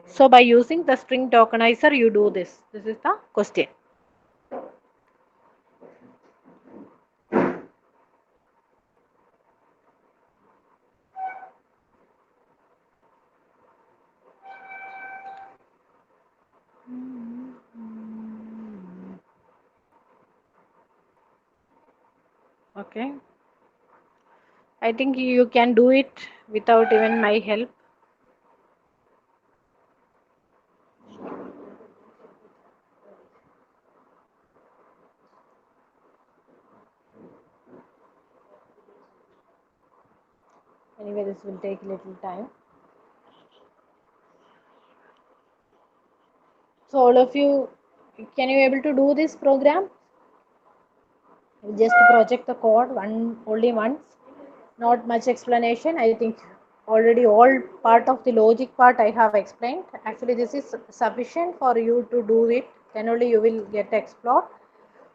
So by using the string tokenizer you do this is the question. Okay, I think you can do it without even my help. Anyway, this will take little time. So all of you, can you able to do this program? Just project the code only once, not much explanation. I think already all part of the logic part I have explained. Actually, this is sufficient for you to do it. Then only you will get explore.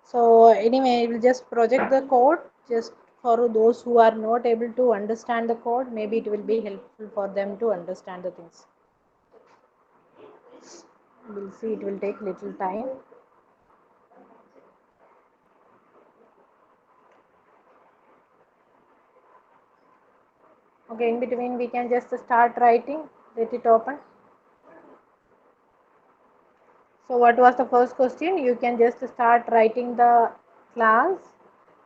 So anyway, I will just project the code just for those who are not able to understand the code. Maybe it will be helpful for them to understand the things. We'll see, it will take little time. Okay, in between we can just start writing. Let it open. So what was the first question? You can just start writing the class.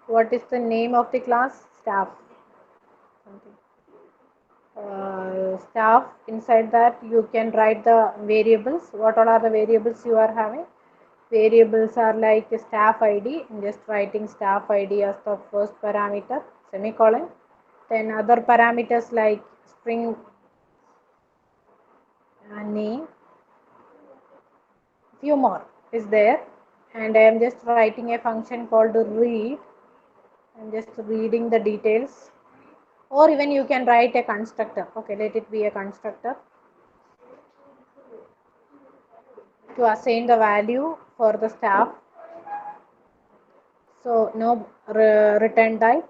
What is the name of the class? Staff. Staff. Inside that you can write the variables. What all are the variables you are having? Variables are like staff ID. I'm just writing staff ID as the first parameter, semicolon. Then other parameters like string name, few more is there, and I am just writing a function called read. I'm just reading the details, or even you can write a constructor. Okay, let it be a constructor to assign the value for the staff. So no return type.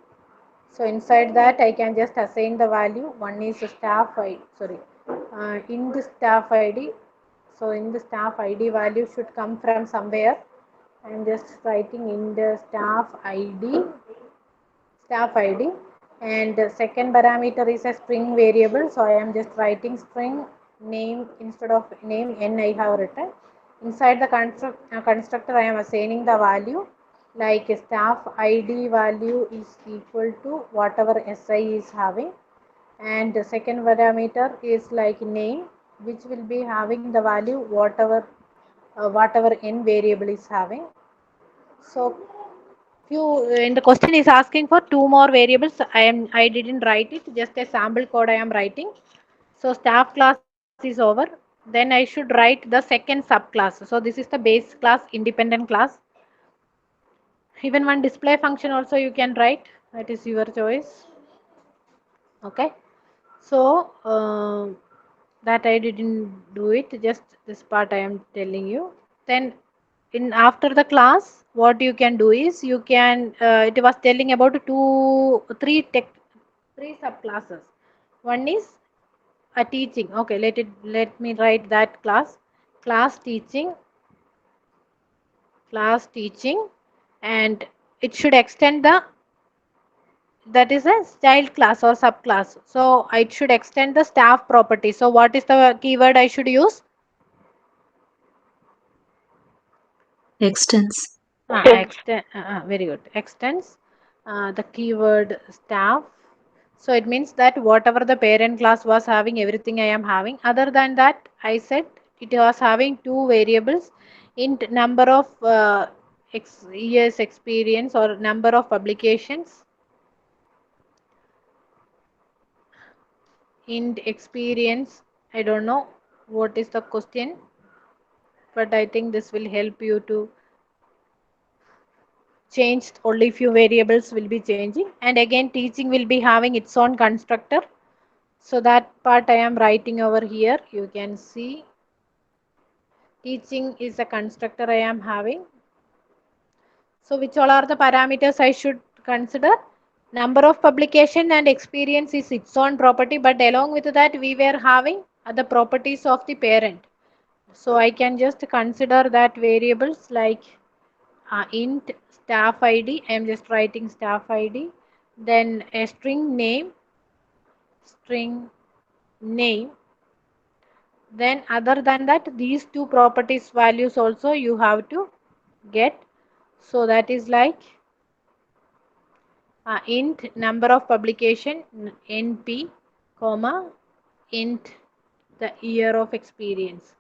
So inside that I can just assign the value. One is staff ID, in the staff ID. So in the staff ID value should come from somewhere. I am just writing in the staff ID, and the second parameter is a string variable. So I am just writing string name instead of name n I have written. Inside the constructor I am assigning the value like staff ID value is equal to whatever SI is having, and the second parameter is like name, which will be having the value whatever n variable is having. So few in the question is asking for two more variables. I didn't write it, just a sample code I am writing. So staff class is over, then I should write the second subclass. So this is the base class, independent class. Even one display function also you can write, that is your choice. Okay, so that I didn't do it, just this part I am telling you. Then in after the class, what you can do is you can it was telling about three subclasses. One is a teaching. Okay, let me write that class teaching, and it should extend the, that is a child class or subclass. So I should extend the staff property. So what is the keyword I should use?
Extends.
Very good. Extends the keyword staff. So it means that whatever the parent class was having, everything I am having. Other than that, I said it was having two variables, int number of years experience or number of publications, int experience. I don't know what is the question, but I think this will help you to change. Only few variables will be changing, and again teaching will be having its own constructor. So that part I am writing over here. You can see teaching is a constructor I am having. So which all are the parameters I should consider? Number of publication and experience is its own property, but along with that we were having other properties of the parent. So I can just consider that variables like int staff ID. I am just writing staff ID. Then a string name. Then other than that, these two properties values also you have to get. So that is like int number of publication np comma int the year of experience.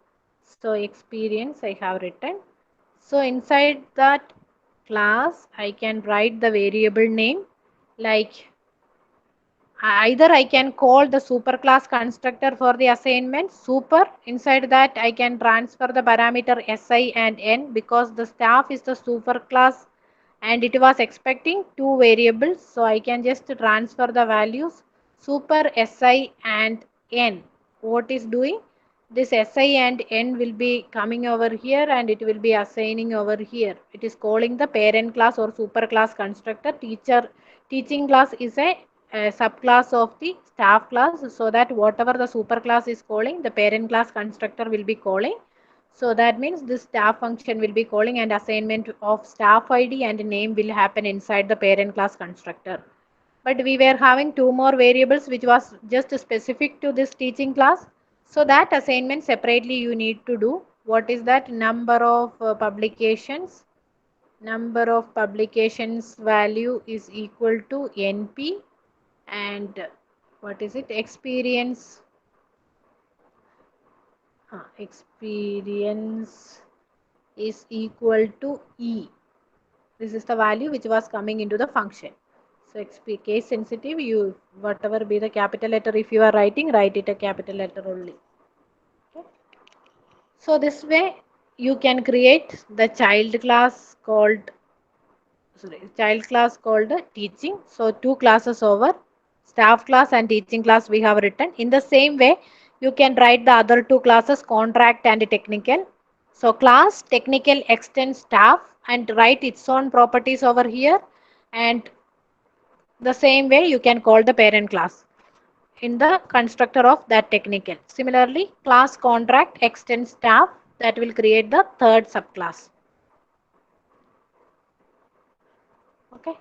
So experience I have written. So inside that class I can write the variable name like either I can call the superclass constructor for the assignment super. Inside that I can transfer the parameter si and n because the staff is the superclass and it was expecting two variables. So I can just transfer the values super si and n. What is doing? This si and n will be coming over here and it will be assigning over here. It is calling the parent class or superclass constructor. Teaching class is a subclass of the staff class, so that whatever the superclass is calling, the parent class constructor will be calling. So that means this staff function will be calling and assignment of staff ID and name will happen inside the parent class constructor. But we were having two more variables which was just specific to this teaching class. So that assignment separately you need to do. What is that? Number of publications. Number of publications value is equal to NP, and what is it? Experience. Experience is equal to E. This is the value which was coming into the function. So case sensitive, you whatever be the capital letter, if you are writing, write it a capital letter only. Okay. So this way you can create the child class called teaching. So two classes over, staff class and teaching class we have written. In the same way you can write the other two classes, contract and technical. So class technical extends staff and write its own properties over here, and the same way you can call the parent class in the constructor of that technical. Similarly, class contract extends staff, that will create the third subclass. Okay,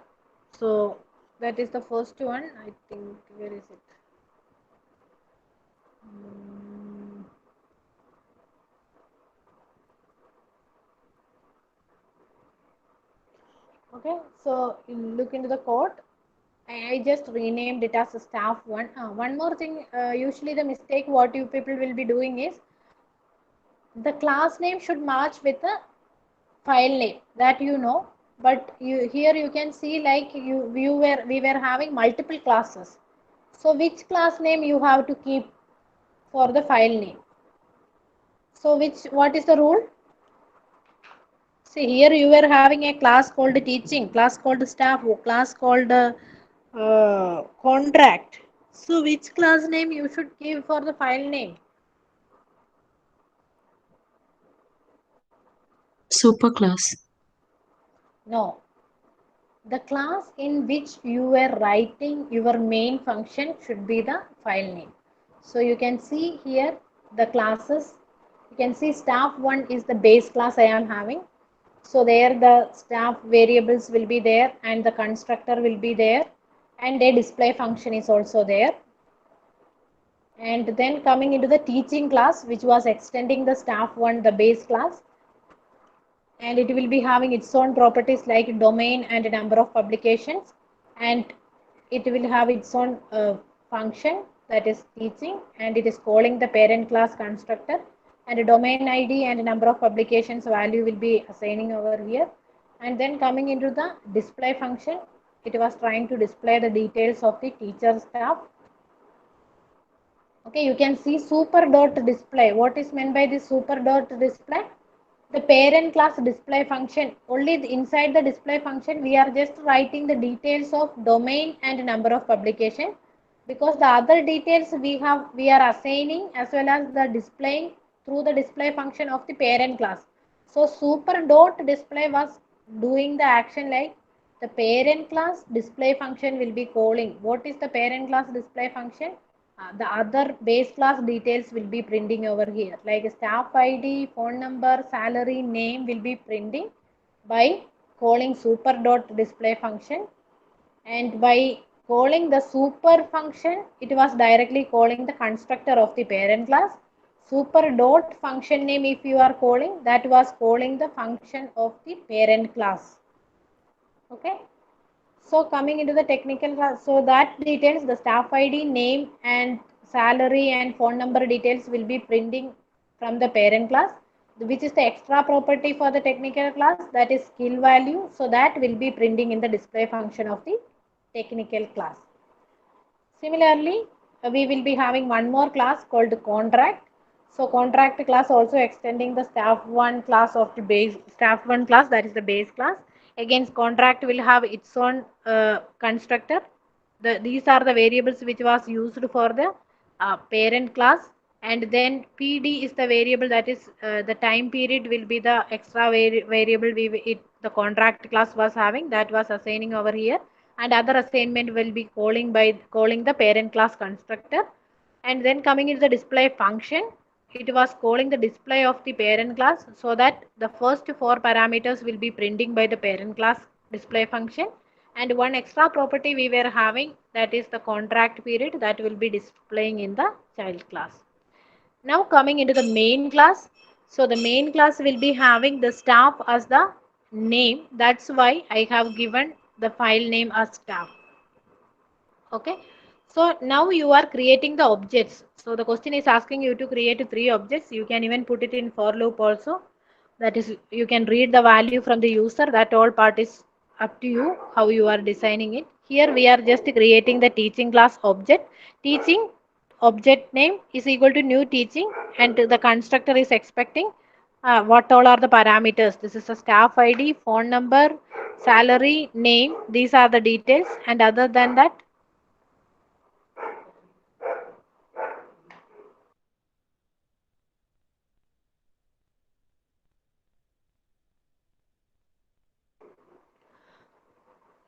so that is the first one. I think, where is it? Okay, so look into the code. I just renamed it as staff one. One more thing, usually the mistake what you people will be doing is the class name should match with the file name, that you know. But here you can see like we were having multiple classes. So which class name you have to keep for the file name? So what is the rule? See, here you were having a class called teaching, class called staff, class called contract. So which class name you should give for the file name?
Superclass.
No. The class in which you were writing your main function should be the file name. So you can see here the classes. You can see staff 1 is the base class I am having. So there the staff variables will be there and the constructor will be there and a display function is also there. And then coming into the teaching class, which was extending the staff 1, the base class, and it will be having its own properties like domain and number of publications, and it will have its own function, that is teaching, and it is calling the parent class constructor, and a domain ID and number of publications value will be assigning over here. And then coming into the display function, it was trying to display the details of the teacher staff. Okay, you can see super dot display. What is meant by this super dot display? The parent class display function. Only inside the display function we are just writing the details of domain and number of publication, because the other details we are assigning as well as the displaying through the display function of the parent class. So super dot display was doing the action like the parent class display function will be calling. What is the parent class display function? The other base class details will be printing over here, like staff ID, phone number, salary, name will be printing by calling super dot display function. And by calling the super function, it was directly calling the constructor of the parent class. Super dot function name, if you are calling, that was calling the function of the parent class. Okay. So coming into the technical class, so that details, the staff ID, name and salary and phone number details will be printing from the parent class, which is the extra property for the technical class, that is skill value. So that will be printing in the display function of the technical class. Similarly, we will be having one more class called contract. So contract class also extending the staff 1 class of the base, staff 1 class, that is the base class. Against contract will have its own constructor. These are the variables which was used for the parent class, and then PD is the variable, that is the time period will be the extra variable the contract class was having, that was assigning over here, and other assignment will be calling the parent class constructor. And then coming into the display function, it was calling the display of the parent class, so that the first 4 parameters will be printing by the parent class display function. And one extra property we were having, that is the contract period, that will be displaying in the child class. Now coming into the main class. So the main class will be having the staff as the name. That's why I have given the file name as staff. Okay. So now you are creating the objects. So the question is asking you to create 3 objects. You can even put it in for loop also. That is, you can read the value from the user. That all part is up to you how you are designing it. Here we are just creating the teaching class object. Teaching object name is equal to new teaching, and the constructor is expecting what all are the parameters. This is a staff ID, phone number, salary, name. These are the details, and other than that,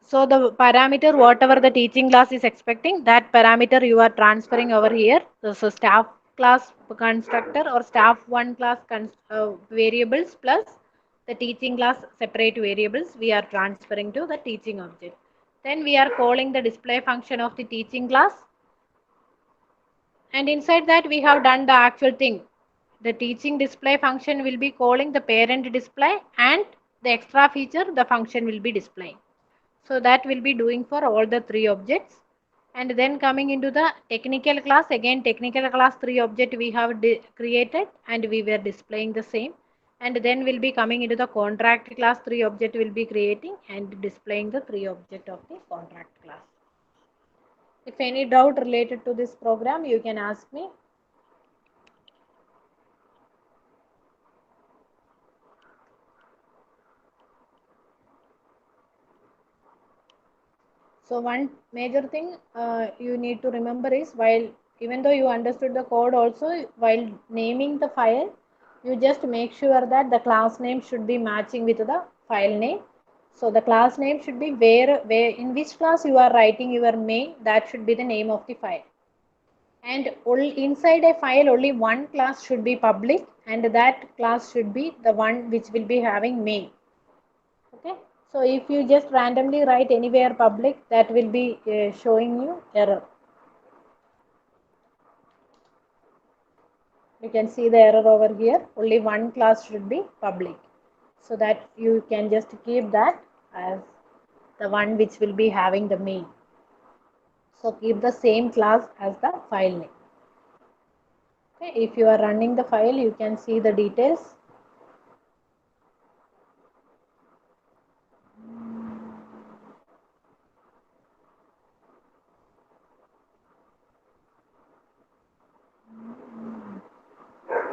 so the parameter, whatever the teaching class is expecting, that parameter you are transferring over here. So staff class constructor or staff 1 class variables plus the teaching class separate variables we are transferring to the teaching object. Then we are calling the display function of the teaching class, and inside that we have done the actual thing. The teaching display function will be calling the parent display, and the extra feature the function will be displaying. So that will be doing for all the 3 objects. And then coming into the technical class, again technical class 3 object we have created, and we were displaying the same. And then we'll be coming into the contract class 3 object will be creating and displaying the 3 object of the contract class. If any doubt related to this program, you can ask me. So one major thing you need to remember is, while even though you understood the code also, while naming the file, you just make sure that the class name should be matching with the file name. So the class name should be where in which class you are writing your main, that should be the name of the file. And inside a file only one class should be public, and that class should be the one which will be having main. Okay. So if you just randomly write anywhere public, that will be showing you error. You can see the error over here. Only one class should be public. So that you can just keep that as the one which will be having the main. So keep the same class as the file name. Okay. If you are running the file, you can see the details.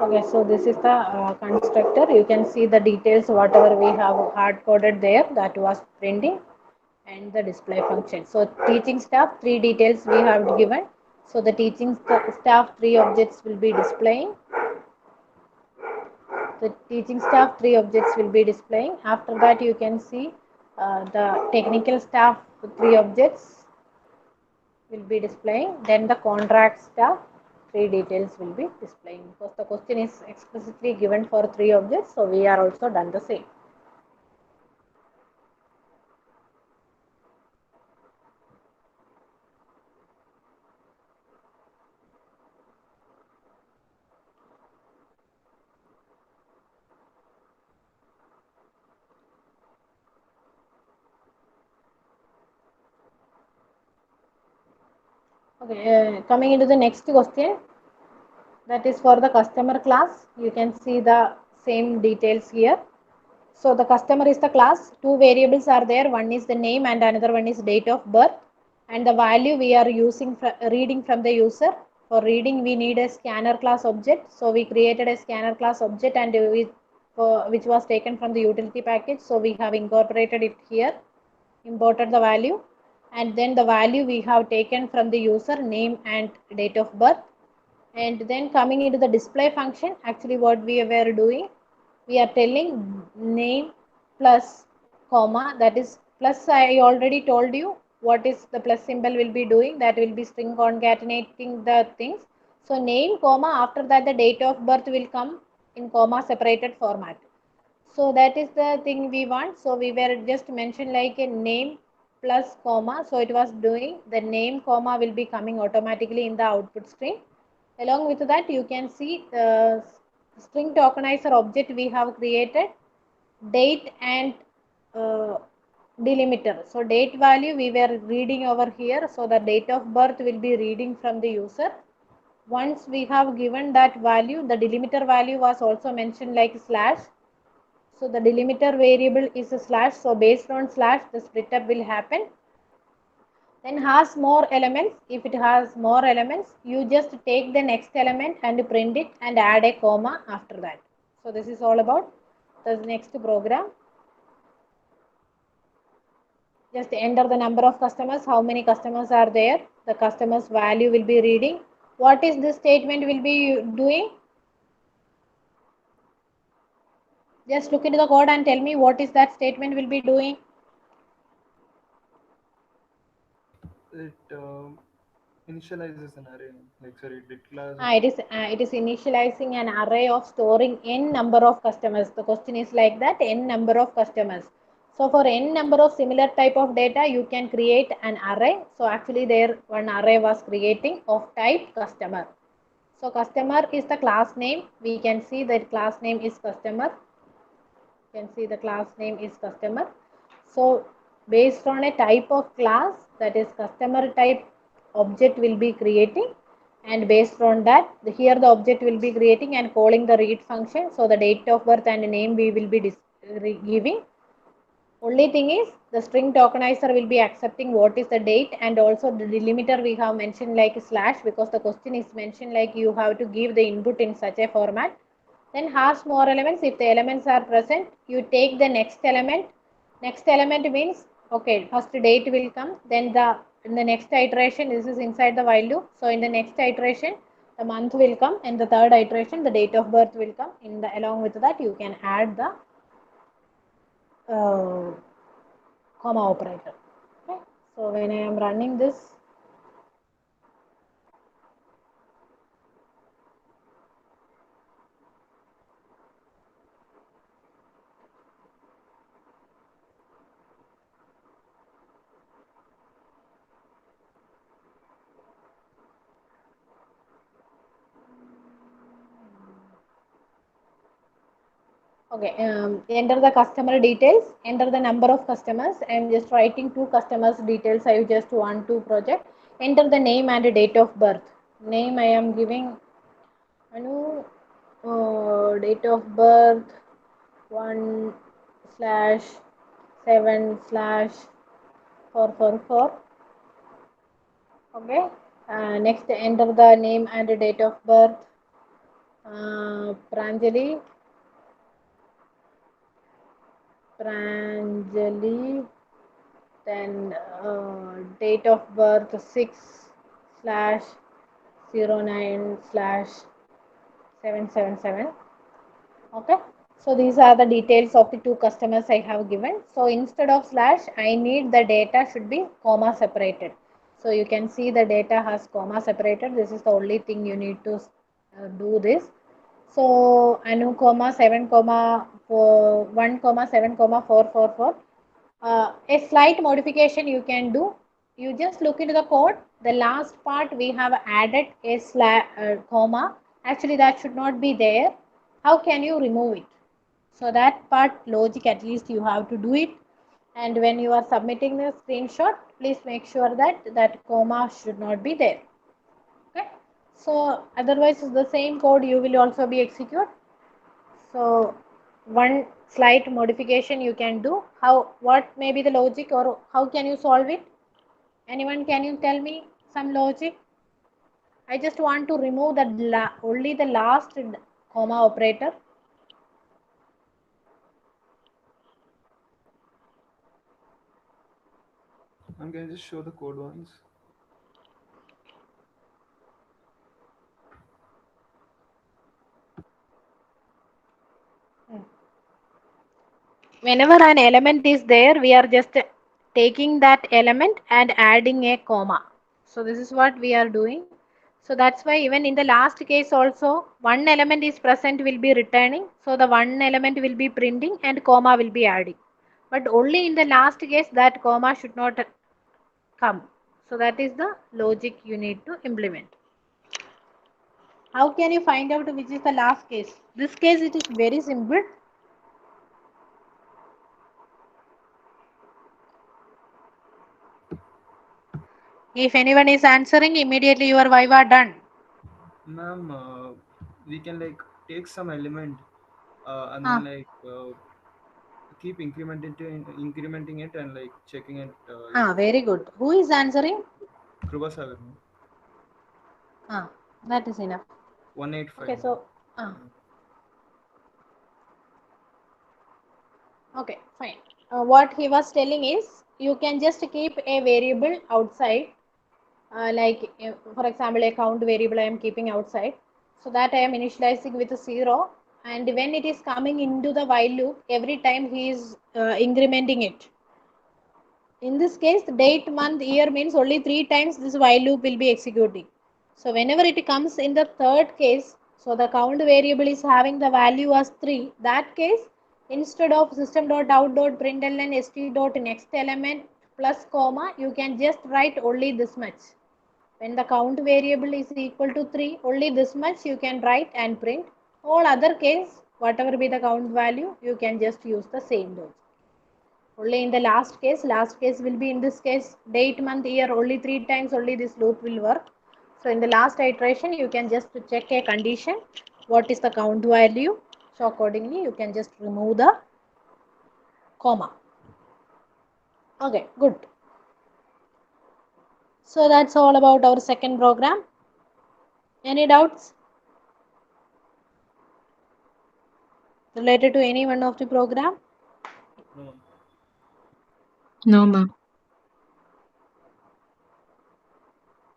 Okay, so this is the constructor. You can see the details, whatever we have hard coded there, that was printing, and the display function. So teaching staff 3 details we have given. So the teaching staff 3 objects will be displaying. The teaching staff 3 objects will be displaying. After that, you can see the technical staff 3 objects will be displaying. Then the contract staff 3 details will be displaying, because the question is explicitly given for 3 objects, so we are also done the same. Okay, coming into the next question, that is for the customer class. You can see the same details here. So the customer is the class. 2 variables are there. One is the name and another one is date of birth. and the value we are using reading from the user. For reading we need a scanner class object, so we created a scanner class object, and which was taken from the utility package, so we have incorporated it here, imported the value, and then the value we have taken from the user name and date of birth. And then coming into the display function, actually what we were doing, we are telling name plus comma, that is plus. I already told you what is the plus symbol will be doing, that will be string concatenating the things. So name comma, after that the date of birth will come in comma separated format. So that is the thing we want. So we were just mentioned like a name plus comma, so it was doing the name comma will be coming automatically in the output screen. Along with that, you can see the string tokenizer object we have created, date and delimiter. So date value we were reading over here, so the date of birth will be reading from the user. Once we have given that value, the delimiter value was also mentioned like slash. So the delimiter variable is a slash, so based on slash the split up will happen. Then has more elements, if it has more elements, you just take the next element and print it and add a comma after that. So this is all about the next program. Just enter the number of customers, how many customers are there, the customers value will be reading. What is this statement will be doing? Just look into the code and tell me what is that statement will be doing.
It initializes an array. Like sorry, it declares.
It is initializing an array of storing n number of customers. The question is like that, n number of customers. So for n number of similar type of data, you can create an array. So actually there one array was creating of type customer. So customer is the class name. We can see that class name is customer. You can see the class name is customer. So based on a type of class, that is customer type object will be creating, and based on that here the object will be creating and calling the read function. So the date of birth and name we will be giving. Only thing is the string tokenizer will be accepting what is the date, and also the delimiter we have mentioned like slash, because the question is mentioned like you have to give the input in such a format. Then has more elements, if the elements are present, you take the next element. Next element means, okay, first date will come, then in the next iteration, this is inside the while loop. So in the next iteration, the month will come, and the third iteration, the date of birth will come. Along with that, you can add the comma operator. Okay. So when I am running this, okay, enter the customer details, enter the number of customers. I am just writing two customers details. I just want to project. Enter the name and date of birth. Name I am giving Anu, date of birth 1/7/444. Okay. Next, enter the name and date of birth. Pranjali, then date of birth 6/09/777. Okay, so these are the details of the two customers I have given. So instead of slash, I need the data should be comma separated. So you can see the data has comma separated. This is the only thing you need to do this. So Anu comma 1/7/444. A slight modification you can do. You just look into the code. The last part we have added a comma. Actually, that should not be there. How can you remove it? So that part logic at least you have to do it. And when you are submitting the screenshot, please make sure that that comma should not be there. Okay. So otherwise, the same code you will also be execute. So one slight modification you can do. What may be the logic, or how can you solve it? Anyone, can you tell me some logic? I just want to remove the only the last comma operator.
I'm going to just show the code once.
Whenever an element is there, we are just taking that element and adding a comma. So this is what we are doing. So that's why even in the last case also, one element is present will be returning. So the one element will be printing and comma will be adding. But only in the last case that comma should not come. So that is the logic you need to implement. How can you find out which is the last case? This case it is very simple. If anyone is answering, immediately your viva done.
Ma'am, we can like take some element and
Ah.
then like keep incrementing it and like checking it.
Very good. Who is answering?
Kruba Sagar, ma'am.
That is enough.
185.
Okay, so okay, fine. What he was telling is you can just keep a variable outside, like for example, a count variable I am keeping outside, so that I am initializing with 0, and when it is coming into the while loop, every time he is incrementing it. In this case, date, month, year means only 3 times this while loop will be executing. So whenever it comes in the third case, so the count variable is having the value as 3, that case, instead of system.out.println st.next element plus comma, you can just write only this much. When the count variable is equal to 3, only this much you can write and print. All other case, whatever be the count value, you can just use the same logic. Only in the last case will be in this case, date, month, year, only 3 times only this loop will work. So in the last iteration, you can just check a condition, what is the count value. So accordingly, you can just remove the comma. Okay, good. So that's all about our second program. Any doubts related to any one of the program?
No.
No, ma'am.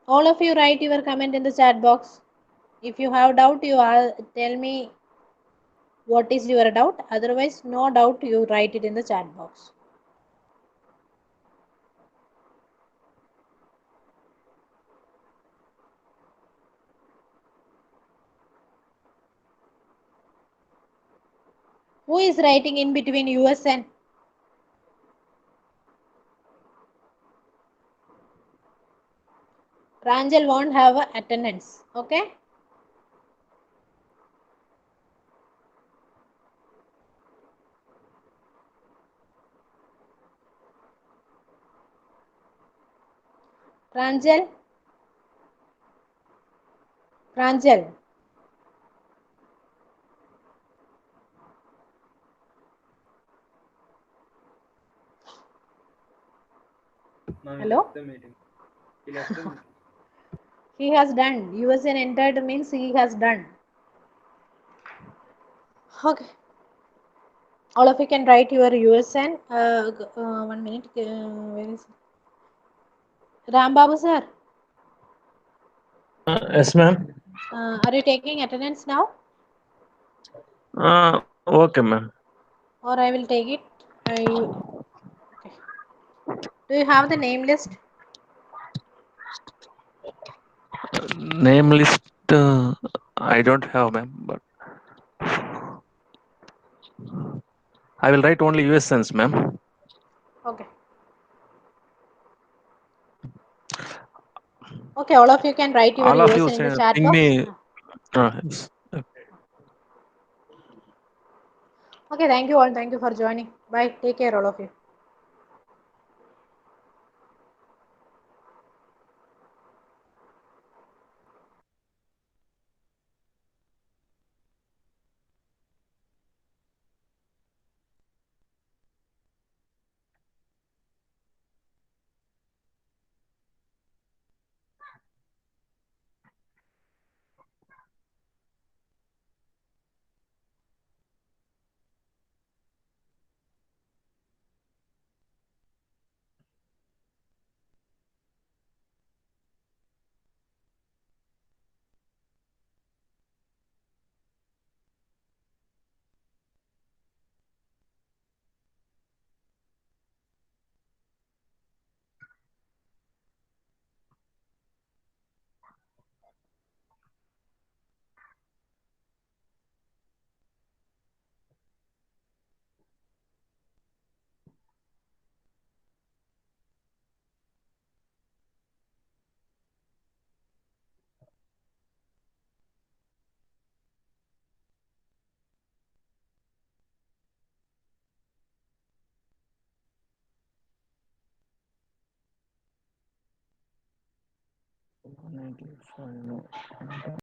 All of you write your comment in the chat box. If you have doubt, you tell me what is your doubt. Otherwise, no doubt, you write it in the chat box. Who is writing in between US and? Pranjal won't have a attendance. Okay. Pranjal. Pranjal.
Ma'am, he
Hello?
left the meeting. He left the meeting.
He has done. USN entered means he has done. Okay. All of you can write your USN. 1 minute. Where is it? Rambabu sir.
Yes, ma'am.
Are you taking attendance now?
Okay, ma'am.
Or I will take it? Okay. Do you have the name list?
Name list, I don't have, ma'am, but I will write only USNs, ma'am.
Okay. Okay, all of you can write your
All of you
USN in the
say,
chat
ping
box.
me. Yes.
Okay, thank you all. Thank you for joining. Bye. Take care, all of you.
185.